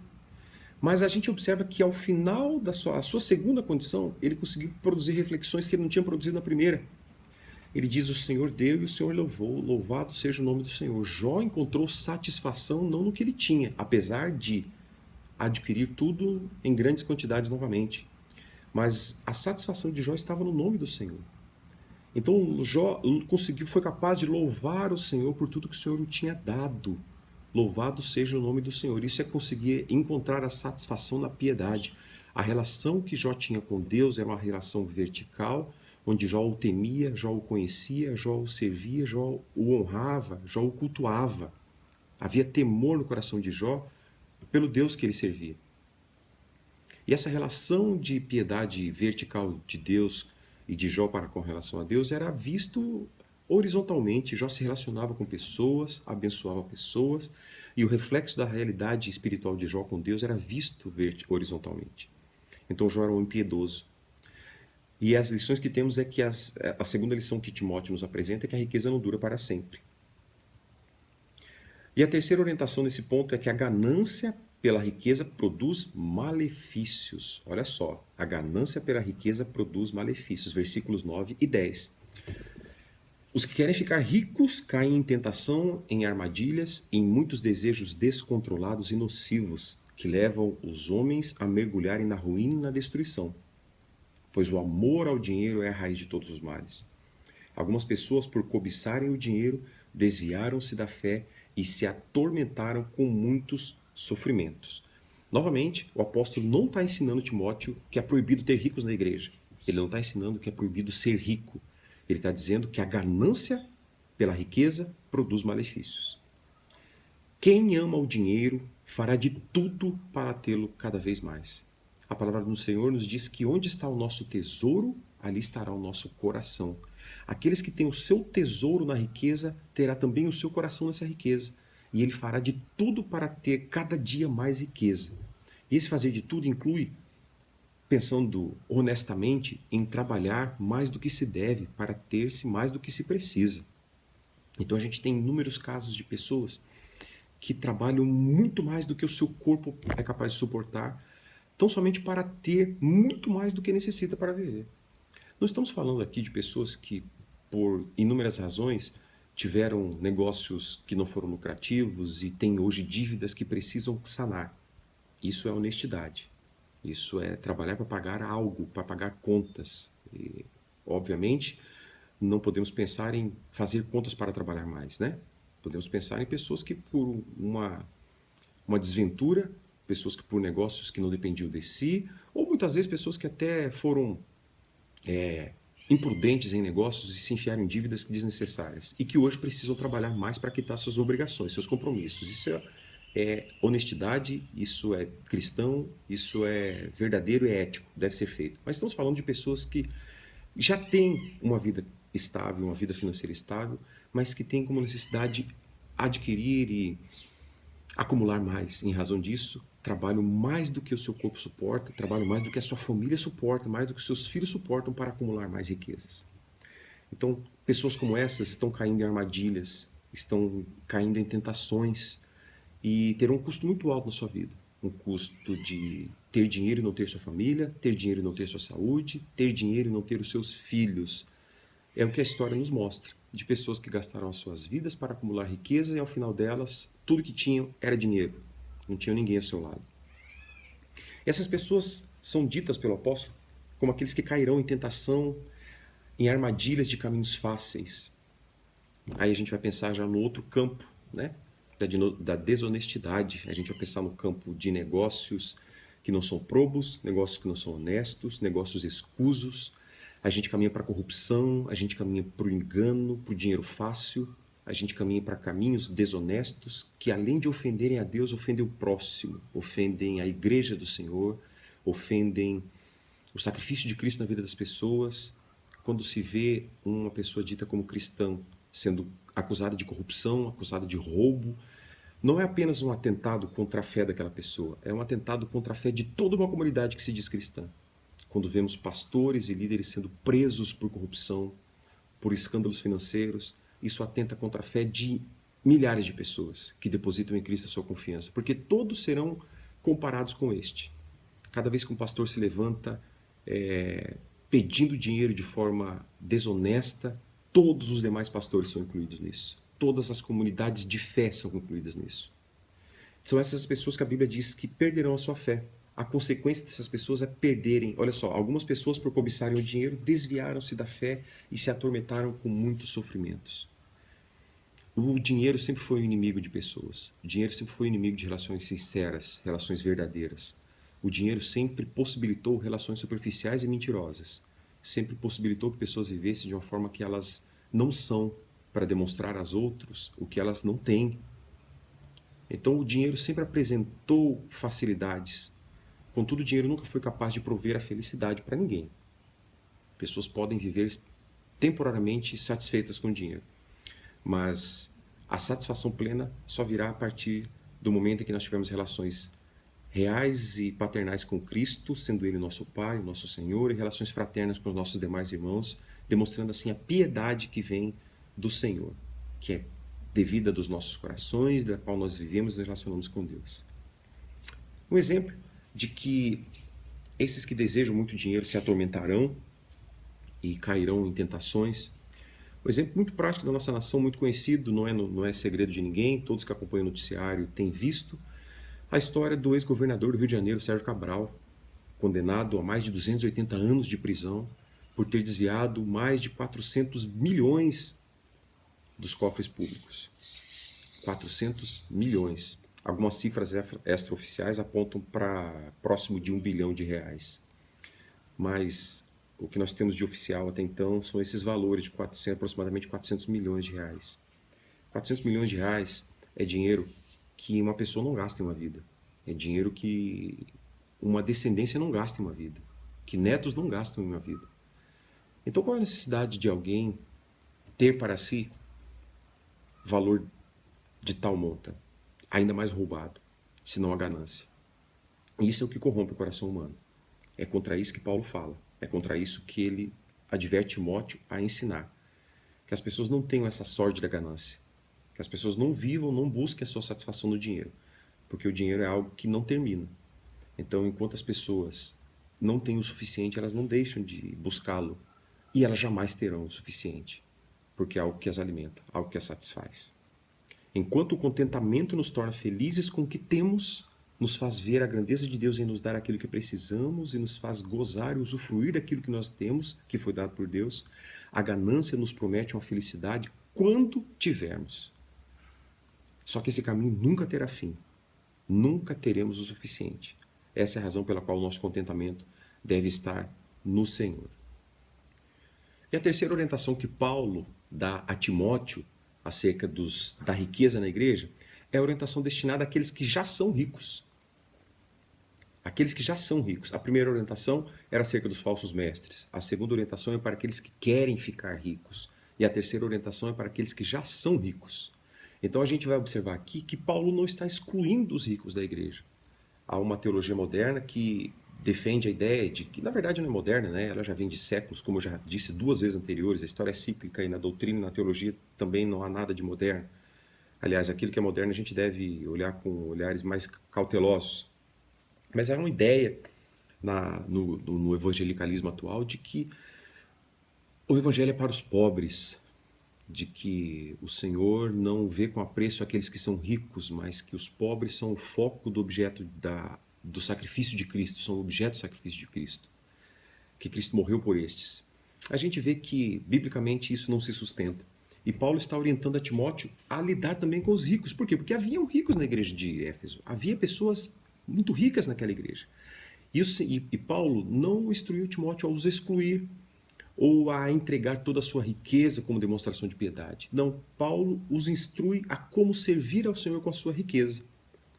Mas a gente observa que ao final da sua segunda condição, ele conseguiu produzir reflexões que ele não tinha produzido na primeira. Ele diz: o Senhor deu e o Senhor levou, louvado seja o nome do Senhor. Jó encontrou satisfação não no que ele tinha, apesar de adquirir tudo em grandes quantidades novamente. Mas a satisfação de Jó estava no nome do Senhor. Então Jó foi capaz de louvar o Senhor por tudo que o Senhor o tinha dado. Louvado seja o nome do Senhor. Isso é conseguir encontrar a satisfação na piedade. A relação que Jó tinha com Deus era uma relação vertical, onde Jó o temia, Jó o conhecia, Jó o servia, Jó o honrava, Jó o cultuava. Havia temor no coração de Jó pelo Deus que ele servia. E essa relação de piedade vertical de Deus e de Jó para com relação a Deus era visto horizontalmente. Jó se relacionava com pessoas, abençoava pessoas, e o reflexo da realidade espiritual de Jó com Deus era visto horizontalmente. Então Jó era um homem piedoso. E as lições que temos é que a segunda lição que Timóteo nos apresenta é que a riqueza não dura para sempre. E a terceira orientação nesse ponto é que a ganância pela riqueza produz malefícios. Olha só, a ganância pela riqueza produz malefícios. Versículos 9 e 10. Os que querem ficar ricos caem em tentação, em armadilhas e em muitos desejos descontrolados e nocivos, que levam os homens a mergulharem na ruína e na destruição. Pois o amor ao dinheiro é a raiz de todos os males. Algumas pessoas, por cobiçarem o dinheiro, desviaram-se da fé e se atormentaram com muitos sofrimentos. Novamente, o apóstolo não está ensinando Timóteo que é proibido ter ricos na igreja. Ele não está ensinando que é proibido ser rico. Ele está dizendo que a ganância pela riqueza produz malefícios. Quem ama o dinheiro fará de tudo para tê-lo cada vez mais. A palavra do Senhor nos diz que onde está o nosso tesouro, ali estará o nosso coração. Aqueles que têm o seu tesouro na riqueza, terá também o seu coração nessa riqueza. E ele fará de tudo para ter cada dia mais riqueza. E esse fazer de tudo inclui pensando honestamente em trabalhar mais do que se deve para ter-se mais do que se precisa. Então a gente tem inúmeros casos de pessoas que trabalham muito mais do que o seu corpo é capaz de suportar, tão somente para ter muito mais do que necessita para viver. Não estamos falando aqui de pessoas que, por inúmeras razões, tiveram negócios que não foram lucrativos e têm hoje dívidas que precisam sanar. Isso é honestidade. Isso é trabalhar para pagar algo, para pagar contas. E, obviamente, não podemos pensar em fazer contas para trabalhar mais, né? Podemos pensar em pessoas que, por uma desventura, pessoas que por negócios que não dependiam de si, ou muitas vezes pessoas que até foram imprudentes em negócios e se enfiaram em dívidas desnecessárias e que hoje precisam trabalhar mais para quitar suas obrigações, seus compromissos. Isso é honestidade, isso é cristão, isso é verdadeiro e é ético, deve ser feito. Mas estamos falando de pessoas que já têm uma vida estável, uma vida financeira estável, mas que têm como necessidade adquirir e acumular mais. Em razão disso, trabalham mais do que o seu corpo suporta, trabalham mais do que a sua família suporta, mais do que os seus filhos suportam para acumular mais riquezas. Então, pessoas como essas estão caindo em armadilhas, estão caindo em tentações e terão um custo muito alto na sua vida. Um custo de ter dinheiro e não ter sua família, ter dinheiro e não ter sua saúde, ter dinheiro e não ter os seus filhos. É o que a história nos mostra, de pessoas que gastaram as suas vidas para acumular riqueza e ao final delas, tudo que tinham era dinheiro. Não tinham ninguém ao seu lado. Essas pessoas são ditas pelo apóstolo como aqueles que cairão em tentação, em armadilhas de caminhos fáceis. Aí a gente vai pensar já no outro campo, né? Da desonestidade. A gente vai pensar no campo de negócios que não são probos, negócios que não são honestos, negócios escusos. A gente caminha para a corrupção, a gente caminha para o engano, para o dinheiro fácil, a gente caminha para caminhos desonestos que, além de ofenderem a Deus, ofendem o próximo, ofendem a igreja do Senhor, ofendem o sacrifício de Cristo na vida das pessoas. Quando se vê uma pessoa dita como cristã sendo acusada de corrupção, acusada de roubo, não é apenas um atentado contra a fé daquela pessoa, é um atentado contra a fé de toda uma comunidade que se diz cristã. Quando vemos pastores e líderes sendo presos por corrupção, por escândalos financeiros, isso atenta contra a fé de milhares de pessoas que depositam em Cristo a sua confiança, porque todos serão comparados com este. Cada vez que um pastor se levanta pedindo dinheiro de forma desonesta, todos os demais pastores são incluídos nisso. Todas as comunidades de fé são incluídas nisso. São essas pessoas que a Bíblia diz que perderão a sua fé. A consequência dessas pessoas é perderem. Olha só, algumas pessoas, por cobiçarem o dinheiro, desviaram-se da fé e se atormentaram com muitos sofrimentos. O dinheiro sempre foi o inimigo de pessoas. O dinheiro sempre foi o inimigo de relações sinceras, relações verdadeiras. O dinheiro sempre possibilitou relações superficiais e mentirosas. Sempre possibilitou que pessoas vivessem de uma forma que elas não são, para demonstrar aos outros o que elas não têm. Então o dinheiro sempre apresentou facilidades. Contudo, o dinheiro nunca foi capaz de prover a felicidade para ninguém. Pessoas podem viver temporariamente satisfeitas com o dinheiro, mas a satisfação plena só virá a partir do momento em que nós tivermos relações reais e paternais com Cristo, sendo Ele nosso Pai, nosso Senhor, e relações fraternas com os nossos demais irmãos, demonstrando assim a piedade que vem do Senhor, que é devida dos nossos corações, da qual nós vivemos e nos relacionamos com Deus. Um exemplo de que esses que desejam muito dinheiro se atormentarão e cairão em tentações. Um exemplo muito prático da nossa nação, muito conhecido, não é segredo de ninguém, todos que acompanham o noticiário têm visto, a história do ex-governador do Rio de Janeiro, Sérgio Cabral, condenado a mais de 280 anos de prisão por ter desviado mais de 400 milhões dos cofres públicos. 400 milhões. Algumas cifras extraoficiais apontam para próximo de R$ 1 bilhão. Mas o que nós temos de oficial até então são esses valores de aproximadamente 400 milhões de reais. 400 milhões de reais é dinheiro que uma pessoa não gasta em uma vida. É dinheiro que uma descendência não gasta em uma vida. Que netos não gastam em uma vida. Então qual é a necessidade de alguém ter para si valor de tal monta? Ainda mais roubado, senão a ganância. E isso é o que corrompe o coração humano. É contra isso que Paulo fala. É contra isso que ele adverte Timóteo a ensinar. que as pessoas não tenham essa sorte da ganância, que as pessoas não vivam, não busquem a sua satisfação no dinheiro, porque o dinheiro é algo que não termina. Então, enquanto as pessoas não têm o suficiente, elas não deixam de buscá-lo, e elas jamais terão o suficiente, porque é algo que as alimenta, algo que as satisfaz. Enquanto o contentamento nos torna felizes com o que temos, nos faz ver a grandeza de Deus em nos dar aquilo que precisamos e nos faz gozar e usufruir daquilo que nós temos, que foi dado por Deus, a ganância nos promete uma felicidade quando tivermos. Só que esse caminho nunca terá fim. Nunca teremos o suficiente. Essa é a razão pela qual o nosso contentamento deve estar no Senhor. E a terceira orientação que Paulo dá a Timóteo acerca da riqueza na igreja é a orientação destinada àqueles que já são ricos. Aqueles que já são ricos. A primeira orientação era acerca dos falsos mestres. A segunda orientação é para aqueles que querem ficar ricos. E a terceira orientação é para aqueles que já são ricos. Então a gente vai observar aqui que Paulo não está excluindo os ricos da igreja. Há uma teologia moderna que defende a ideia de que, na verdade, não é moderna, né? Ela já vem de séculos, como eu já disse 2 vezes anteriores, a história é cíclica e na doutrina e na teologia também não há nada de moderno. Aliás, aquilo que é moderno a gente deve olhar com olhares mais cautelosos. Mas há uma ideia no evangelicalismo atual de que o evangelho é para os pobres, de que o Senhor não vê com apreço aqueles que são ricos, mas que os pobres são o foco do objeto do sacrifício de Cristo, são o objeto do sacrifício de Cristo, que Cristo morreu por estes. A gente vê que, biblicamente, isso não se sustenta. E Paulo está orientando a Timóteo a lidar também com os ricos. Por quê? Porque haviam ricos na igreja de Éfeso. Havia pessoas muito ricas naquela igreja. E Paulo não instruiu Timóteo a os excluir ou a entregar toda a sua riqueza como demonstração de piedade. Não, Paulo os instrui a como servir ao Senhor com a sua riqueza.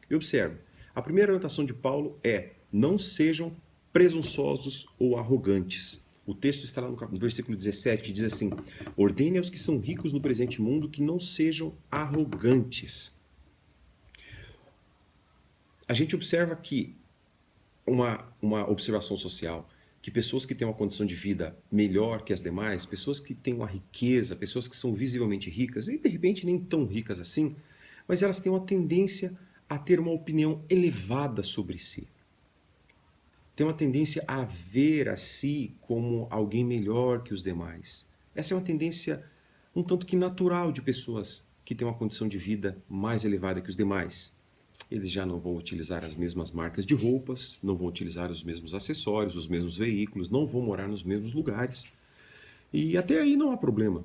E observe, a primeira orientação de Paulo é: não sejam presunçosos ou arrogantes. O texto está lá no versículo 17, que diz assim: ordene aos que são ricos no presente mundo que não sejam arrogantes. A gente observa aqui uma observação social, que pessoas que têm uma condição de vida melhor que as demais, pessoas que têm uma riqueza, pessoas que são visivelmente ricas, e de repente nem tão ricas assim, mas elas têm uma tendência a ter uma opinião elevada sobre si. Tem uma tendência a ver a si como alguém melhor que os demais. Essa é uma tendência um tanto que natural de pessoas que têm uma condição de vida mais elevada que os demais. Eles já não vão utilizar as mesmas marcas de roupas, não vão utilizar os mesmos acessórios, os mesmos veículos, não vão morar nos mesmos lugares. E até aí não há problema.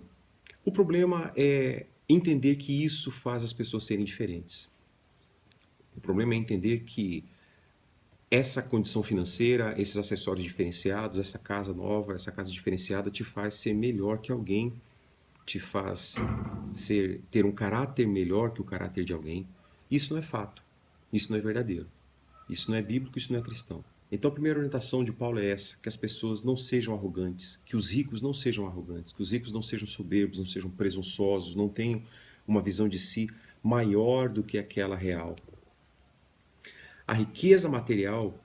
O problema é entender que isso faz as pessoas serem diferentes. O problema é entender que essa condição financeira, esses acessórios diferenciados, essa casa nova, essa casa diferenciada te faz ser melhor que alguém, te faz ter um caráter melhor que o caráter de alguém. Isso não é fato. Isso não é verdadeiro. Isso não é bíblico, isso não é cristão. Então a primeira orientação de Paulo é essa: que as pessoas não sejam arrogantes, que os ricos não sejam arrogantes, que os ricos não sejam soberbos, não sejam presunçosos, não tenham uma visão de si maior do que aquela real. A riqueza material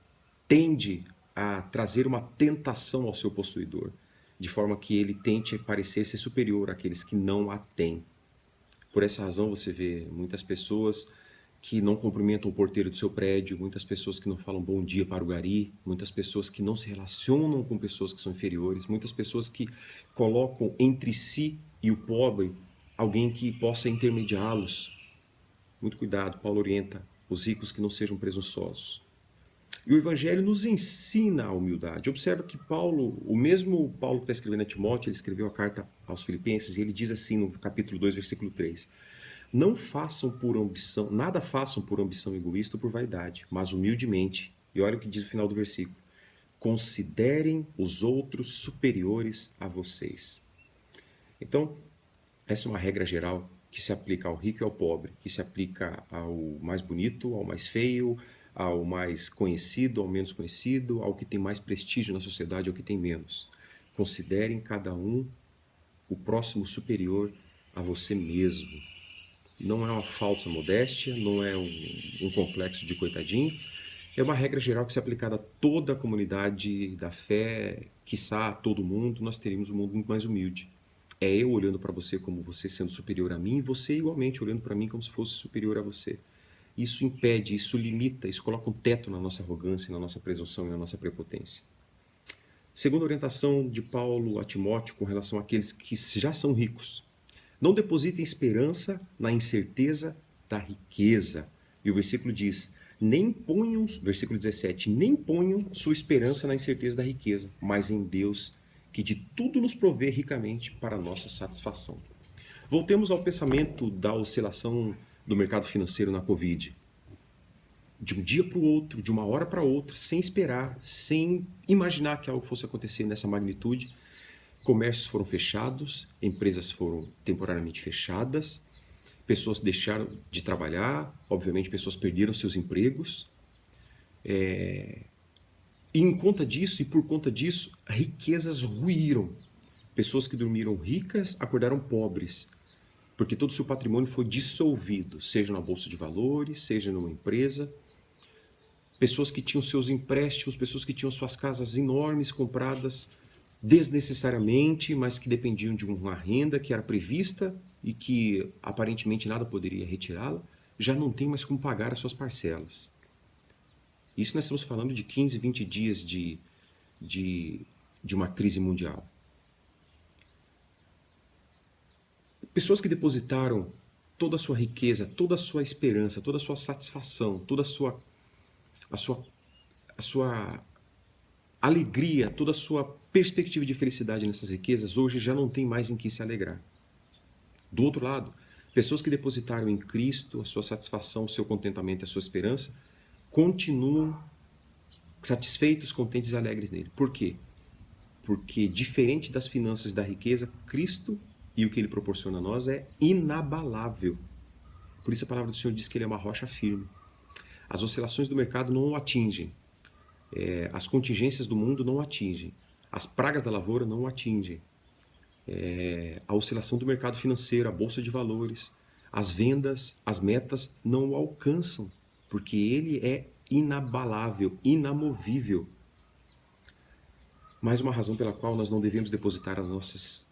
tende a trazer uma tentação ao seu possuidor, de forma que ele tente parecer ser superior àqueles que não a têm. Por essa razão você vê muitas pessoas que não cumprimentam o porteiro do seu prédio, muitas pessoas que não falam bom dia para o gari, muitas pessoas que não se relacionam com pessoas que são inferiores, muitas pessoas que colocam entre si e o pobre alguém que possa intermediá-los. Muito cuidado, Paulo orienta os ricos que não sejam presunçosos. E o Evangelho nos ensina a humildade. Observa que Paulo, o mesmo Paulo que está escrevendo a Timóteo, ele escreveu a carta aos Filipenses, e ele diz assim no capítulo 2, versículo 3: não façam por ambição, nada façam por ambição egoísta ou por vaidade, mas humildemente. E olha o que diz o final do versículo: considerem os outros superiores a vocês. Então, essa é uma regra geral que se aplica ao rico e ao pobre, que se aplica ao mais bonito, ao mais feio, ao mais conhecido, ao menos conhecido, ao que tem mais prestígio na sociedade, ao que tem menos. Considerem cada um o próximo superior a você mesmo. Não é uma falsa modéstia, não é um complexo de coitadinho. É uma regra geral que se aplicada a toda a comunidade da fé, quiçá a todo mundo, nós teríamos um mundo muito mais humilde. É eu olhando para você como você sendo superior a mim e você igualmente olhando para mim como se fosse superior a você. Isso impede, isso limita, isso coloca um teto na nossa arrogância, na nossa presunção e na nossa prepotência. Segunda orientação de Paulo a Timóteo com relação àqueles que já são ricos. Não depositem esperança na incerteza da riqueza. E o versículo diz, versículo 17, nem ponham sua esperança na incerteza da riqueza, mas em Deus, que de tudo nos provê ricamente para a nossa satisfação. Voltemos ao pensamento da oscilação do mercado financeiro na Covid. De um dia para o outro, de uma hora para outra, sem esperar, sem imaginar que algo fosse acontecer nessa magnitude, comércios foram fechados, empresas foram temporariamente fechadas, pessoas deixaram de trabalhar, obviamente pessoas perderam seus empregos. E em conta disso, e por conta disso, riquezas ruíram. Pessoas que dormiram ricas acordaram pobres, porque todo o seu patrimônio foi dissolvido, seja na bolsa de valores, seja numa empresa. Pessoas que tinham seus empréstimos, pessoas que tinham suas casas enormes compradas desnecessariamente, mas que dependiam de uma renda que era prevista e que aparentemente nada poderia retirá-la, já não tem mais como pagar as suas parcelas. Isso nós estamos falando de 15, 20 dias de uma crise mundial. Pessoas que depositaram toda a sua riqueza, toda a sua esperança, toda a sua satisfação, toda a sua alegria, toda a sua perspectiva de felicidade nessas riquezas, hoje já não tem mais em que se alegrar. Do outro lado, pessoas que depositaram em Cristo a sua satisfação, o seu contentamento e a sua esperança, continuam satisfeitos, contentes e alegres nele. Por quê? Porque, diferente das finanças e da riqueza, Cristo e o que ele proporciona a nós é inabalável. Por isso a palavra do Senhor diz que ele é uma rocha firme. As oscilações do mercado não o atingem. As contingências do mundo não o atingem. As pragas da lavoura não o atingem. A oscilação do mercado financeiro, a bolsa de valores, as vendas, as metas não o alcançam, porque ele é inabalável, inamovível. Mais uma razão pela qual nós não devemos depositar as nossas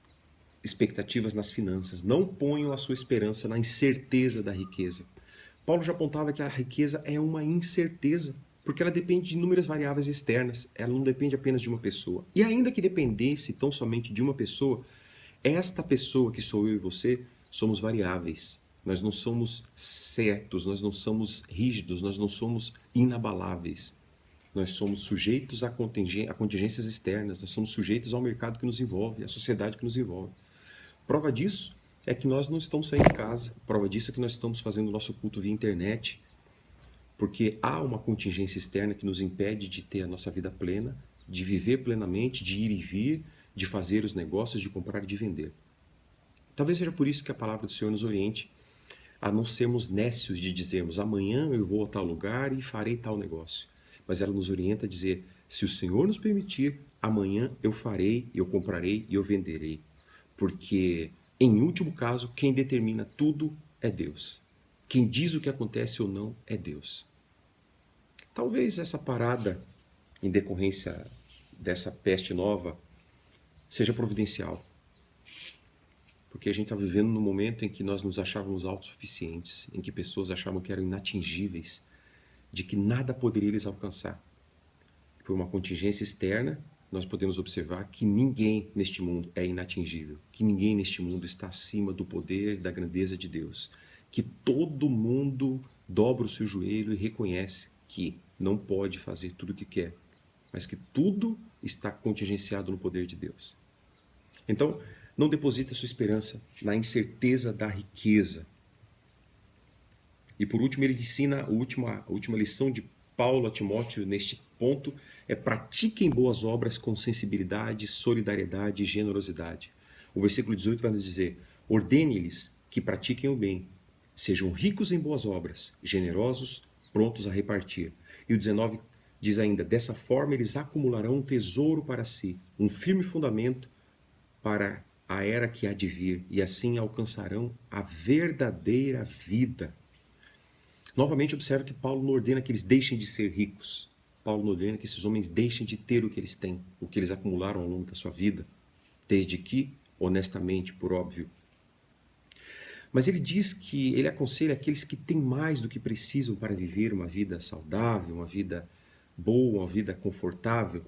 expectativas nas finanças. Não ponham a sua esperança na incerteza da riqueza. Paulo já apontava que a riqueza é uma incerteza, porque ela depende de inúmeras variáveis externas, ela não depende apenas de uma pessoa. E ainda que dependesse tão somente de uma pessoa, esta pessoa que sou eu e você, somos variáveis. Nós não somos certos, nós não somos rígidos, nós não somos inabaláveis. Nós somos sujeitos a contingências externas, nós somos sujeitos ao mercado que nos envolve, à sociedade que nos envolve. Prova disso é que nós não estamos saindo de casa, prova disso é que nós estamos fazendo o nosso culto via internet, porque há uma contingência externa que nos impede de ter a nossa vida plena, de viver plenamente, de ir e vir, de fazer os negócios, de comprar e de vender. Talvez seja por isso que a palavra do Senhor nos oriente a não sermos nécios de dizermos amanhã eu vou a tal lugar e farei tal negócio. Mas ela nos orienta a dizer, se o Senhor nos permitir, amanhã eu farei, eu comprarei e eu venderei. Porque, em último caso, quem determina tudo é Deus. Quem diz o que acontece ou não é Deus. Talvez essa parada, em decorrência dessa peste nova, seja providencial. Porque a gente está vivendo num momento em que nós nos achávamos autossuficientes, em que pessoas achavam que eram inatingíveis, de que nada poderia lhes alcançar. Por uma contingência externa, nós podemos observar que ninguém neste mundo é inatingível, que ninguém neste mundo está acima do poder e da grandeza de Deus, que todo mundo dobra o seu joelho e reconhece que não pode fazer tudo o que quer, mas que tudo está contingenciado no poder de Deus. Então, não deposite a sua esperança na incerteza da riqueza. E por último, ele ensina, a última lição de Paulo a Timóteo neste ponto é: pratiquem boas obras com sensibilidade, solidariedade e generosidade. O versículo 18 vai nos dizer: ordene-lhes que pratiquem o bem, sejam ricos em boas obras, generosos, prontos a repartir. E o 19 diz ainda: dessa forma eles acumularão um tesouro para si, um firme fundamento para a era que há de vir, e assim alcançarão a verdadeira vida. Novamente, observe que Paulo não ordena que eles deixem de ser ricos. Paulo não ordena que esses homens deixem de ter o que eles têm, o que eles acumularam ao longo da sua vida, desde que honestamente, por óbvio. Mas ele diz que ele aconselha aqueles que têm mais do que precisam para viver uma vida saudável, uma vida boa, uma vida confortável,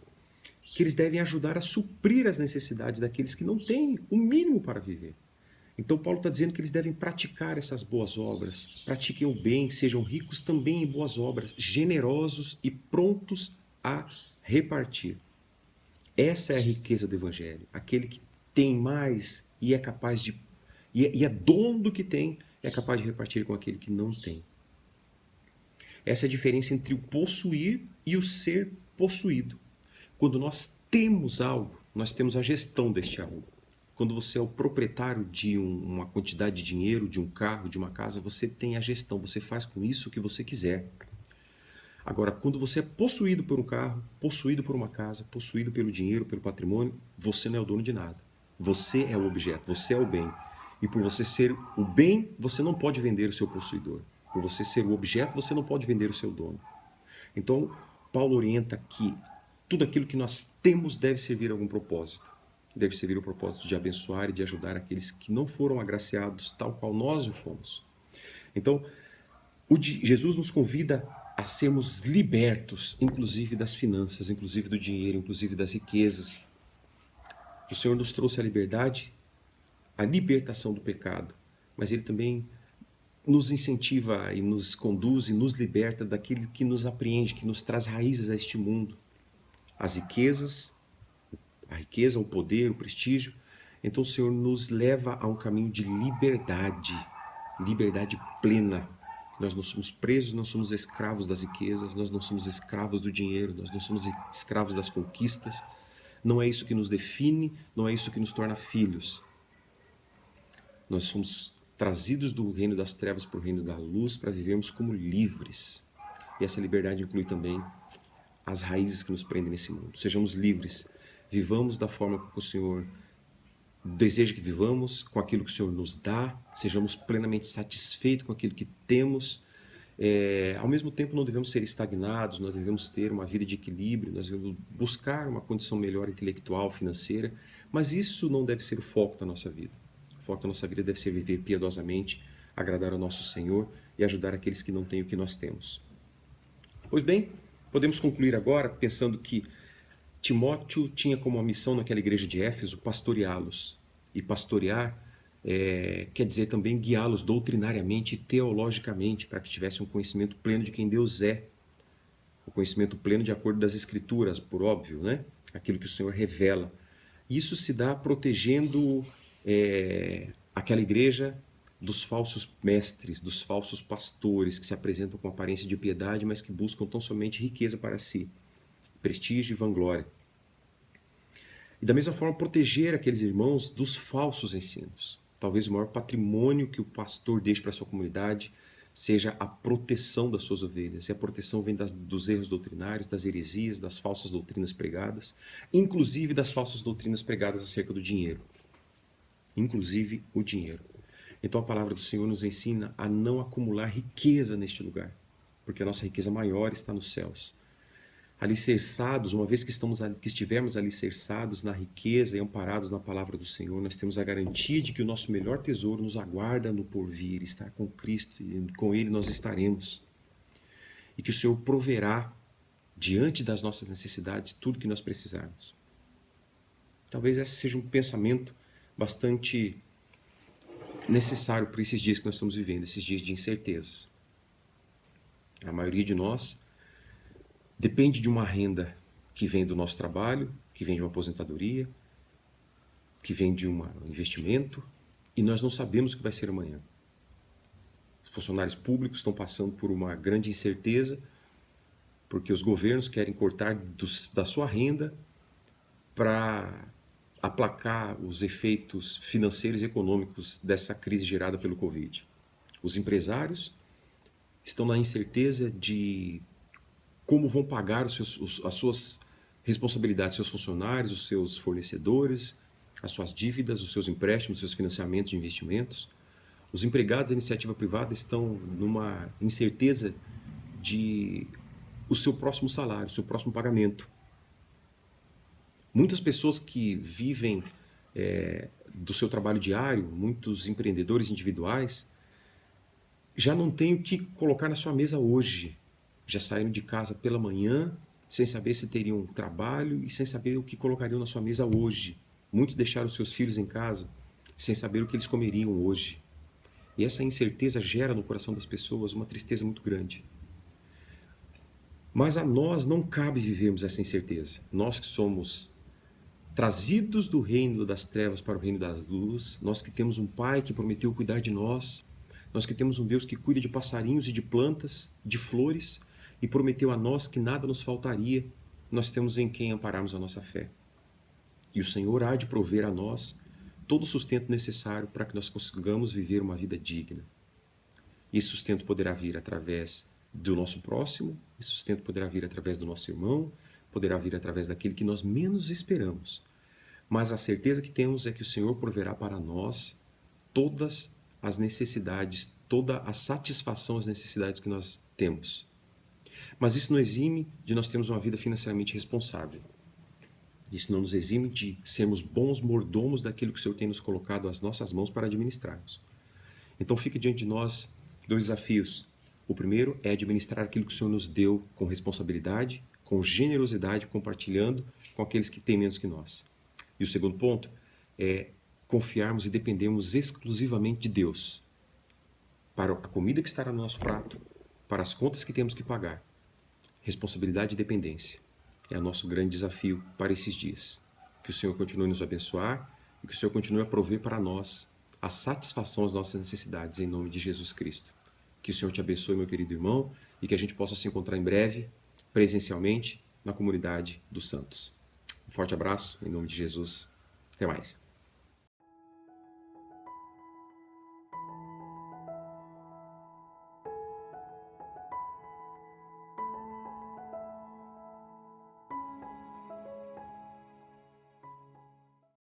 que eles devem ajudar a suprir as necessidades daqueles que não têm o mínimo para viver. Então Paulo está dizendo que eles devem praticar essas boas obras, pratiquem o bem, sejam ricos também em boas obras, generosos e prontos a repartir. Essa é a riqueza do Evangelho. Aquele que tem mais e é capaz de... E é dono do que tem, é capaz de repartir com aquele que não tem. Essa é a diferença entre o possuir e o ser possuído. Quando nós temos algo, nós temos a gestão deste algo. Quando você é o proprietário de uma quantidade de dinheiro, de um carro, de uma casa, você tem a gestão, você faz com isso o que você quiser. Agora, quando você é possuído por um carro, possuído por uma casa, possuído pelo dinheiro, pelo patrimônio, você não é o dono de nada. Você é o objeto, você é o bem. E por você ser o bem, você não pode vender o seu possuidor. Por você ser o objeto, você não pode vender o seu dono. Então, Paulo orienta que tudo aquilo que nós temos deve servir a algum propósito. Deve servir o propósito de abençoar e de ajudar aqueles que não foram agraciados tal qual nós o fomos. Então, Jesus nos convida a sermos libertos, inclusive das finanças, inclusive do dinheiro, inclusive das riquezas. O Senhor nos trouxe a liberdade, a libertação do pecado, mas Ele também nos incentiva e nos conduz e nos liberta daquele que nos apreende, que nos traz raízes a este mundo. As riquezas, a riqueza, o poder, o prestígio. Então o Senhor nos leva a um caminho de liberdade, liberdade plena. Nós não somos presos, não somos escravos das riquezas, nós não somos escravos do dinheiro, nós não somos escravos das conquistas. Não é isso que nos define, não é isso que nos torna filhos. Nós somos trazidos do reino das trevas para o reino da luz para vivermos como livres. E essa liberdade inclui também as raízes que nos prendem nesse mundo. Sejamos livres, vivamos da forma que o Senhor deseja que vivamos, com aquilo que o Senhor nos dá, sejamos plenamente satisfeitos com aquilo que temos. Ao mesmo tempo, não devemos ser estagnados, nós devemos ter uma vida de equilíbrio, nós devemos buscar uma condição melhor intelectual, financeira, mas isso não deve ser o foco da nossa vida. O foco da nossa vida deve ser viver piedosamente, agradar ao nosso Senhor e ajudar aqueles que não têm o que nós temos. Pois bem, podemos concluir agora pensando que Timóteo tinha como uma missão naquela igreja de Éfeso pastoreá-los. E pastorear quer dizer também guiá-los doutrinariamente e teologicamente para que tivessem um conhecimento pleno de quem Deus é. O conhecimento pleno de acordo das Escrituras, por óbvio, né? Aquilo que o Senhor revela. Isso se dá protegendo aquela igreja dos falsos mestres, dos falsos pastores que se apresentam com aparência de piedade, mas que buscam tão somente riqueza para si, prestígio e vanglória. E da mesma forma proteger aqueles irmãos dos falsos ensinos. Talvez o maior patrimônio que o pastor deixe para a sua comunidade seja a proteção das suas ovelhas. E a proteção vem dos erros doutrinários, das heresias, das falsas doutrinas pregadas, inclusive das falsas doutrinas pregadas acerca do dinheiro. Inclusive o dinheiro. Então a palavra do Senhor nos ensina a não acumular riqueza neste lugar, porque a nossa riqueza maior está nos céus. Alicerçados, uma vez que estivermos alicerçados na riqueza e amparados na palavra do Senhor, nós temos a garantia de que o nosso melhor tesouro nos aguarda no porvir, estar com Cristo, e com Ele nós estaremos. E que o Senhor proverá, diante das nossas necessidades, tudo que nós precisarmos. Talvez esse seja um pensamento bastante necessário para esses dias que nós estamos vivendo, esses dias de incertezas. A maioria de nós depende de uma renda que vem do nosso trabalho, que vem de uma aposentadoria, que vem de um investimento, e nós não sabemos o que vai ser amanhã. Os funcionários públicos estão passando por uma grande incerteza, porque os governos querem cortar da sua renda para aplacar os efeitos financeiros e econômicos dessa crise gerada pelo Covid. Os empresários estão na incerteza de como vão pagar as suas responsabilidades, seus funcionários, os seus fornecedores, as suas dívidas, os seus empréstimos, os seus financiamentos de investimentos. Os empregados da iniciativa privada estão numa incerteza de o seu próximo salário, o seu próximo pagamento. Muitas pessoas que vivem do seu trabalho diário, muitos empreendedores individuais, já não têm o que colocar na sua mesa hoje. Já saíram de casa pela manhã, sem saber se teriam trabalho e sem saber o que colocariam na sua mesa hoje. Muitos deixaram seus filhos em casa, sem saber o que eles comeriam hoje. E essa incerteza gera no coração das pessoas uma tristeza muito grande. Mas a nós não cabe vivermos essa incerteza. Nós que somos trazidos do reino das trevas para o reino da luz, nós que temos um Pai que prometeu cuidar de nós, nós que temos um Deus que cuida de passarinhos e de plantas, de flores, e prometeu a nós que nada nos faltaria, nós temos em quem ampararmos a nossa fé. E o Senhor há de prover a nós todo o sustento necessário para que nós consigamos viver uma vida digna. E esse sustento poderá vir através do nosso próximo, esse sustento poderá vir através do nosso irmão, poderá vir através daquele que nós menos esperamos. Mas a certeza que temos é que o Senhor proverá para nós todas as necessidades, toda a satisfação às necessidades que nós temos. Mas isso não exime de nós termos uma vida financeiramente responsável. Isso não nos exime de sermos bons mordomos daquilo que o Senhor tem nos colocado às nossas mãos para administrarmos. Então fica diante de nós dois desafios. O primeiro é administrar aquilo que o Senhor nos deu com responsabilidade, com generosidade, compartilhando com aqueles que têm menos que nós. E o segundo ponto é confiarmos e dependermos exclusivamente de Deus para a comida que estará no nosso prato, para as contas que temos que pagar. Responsabilidade e dependência é o nosso grande desafio para esses dias. Que o Senhor continue a nos abençoar e que o Senhor continue a prover para nós a satisfação às nossas necessidades, em nome de Jesus Cristo. Que o Senhor te abençoe, meu querido irmão, e que a gente possa se encontrar em breve, presencialmente, na comunidade dos santos. Um forte abraço, em nome de Jesus. Até mais.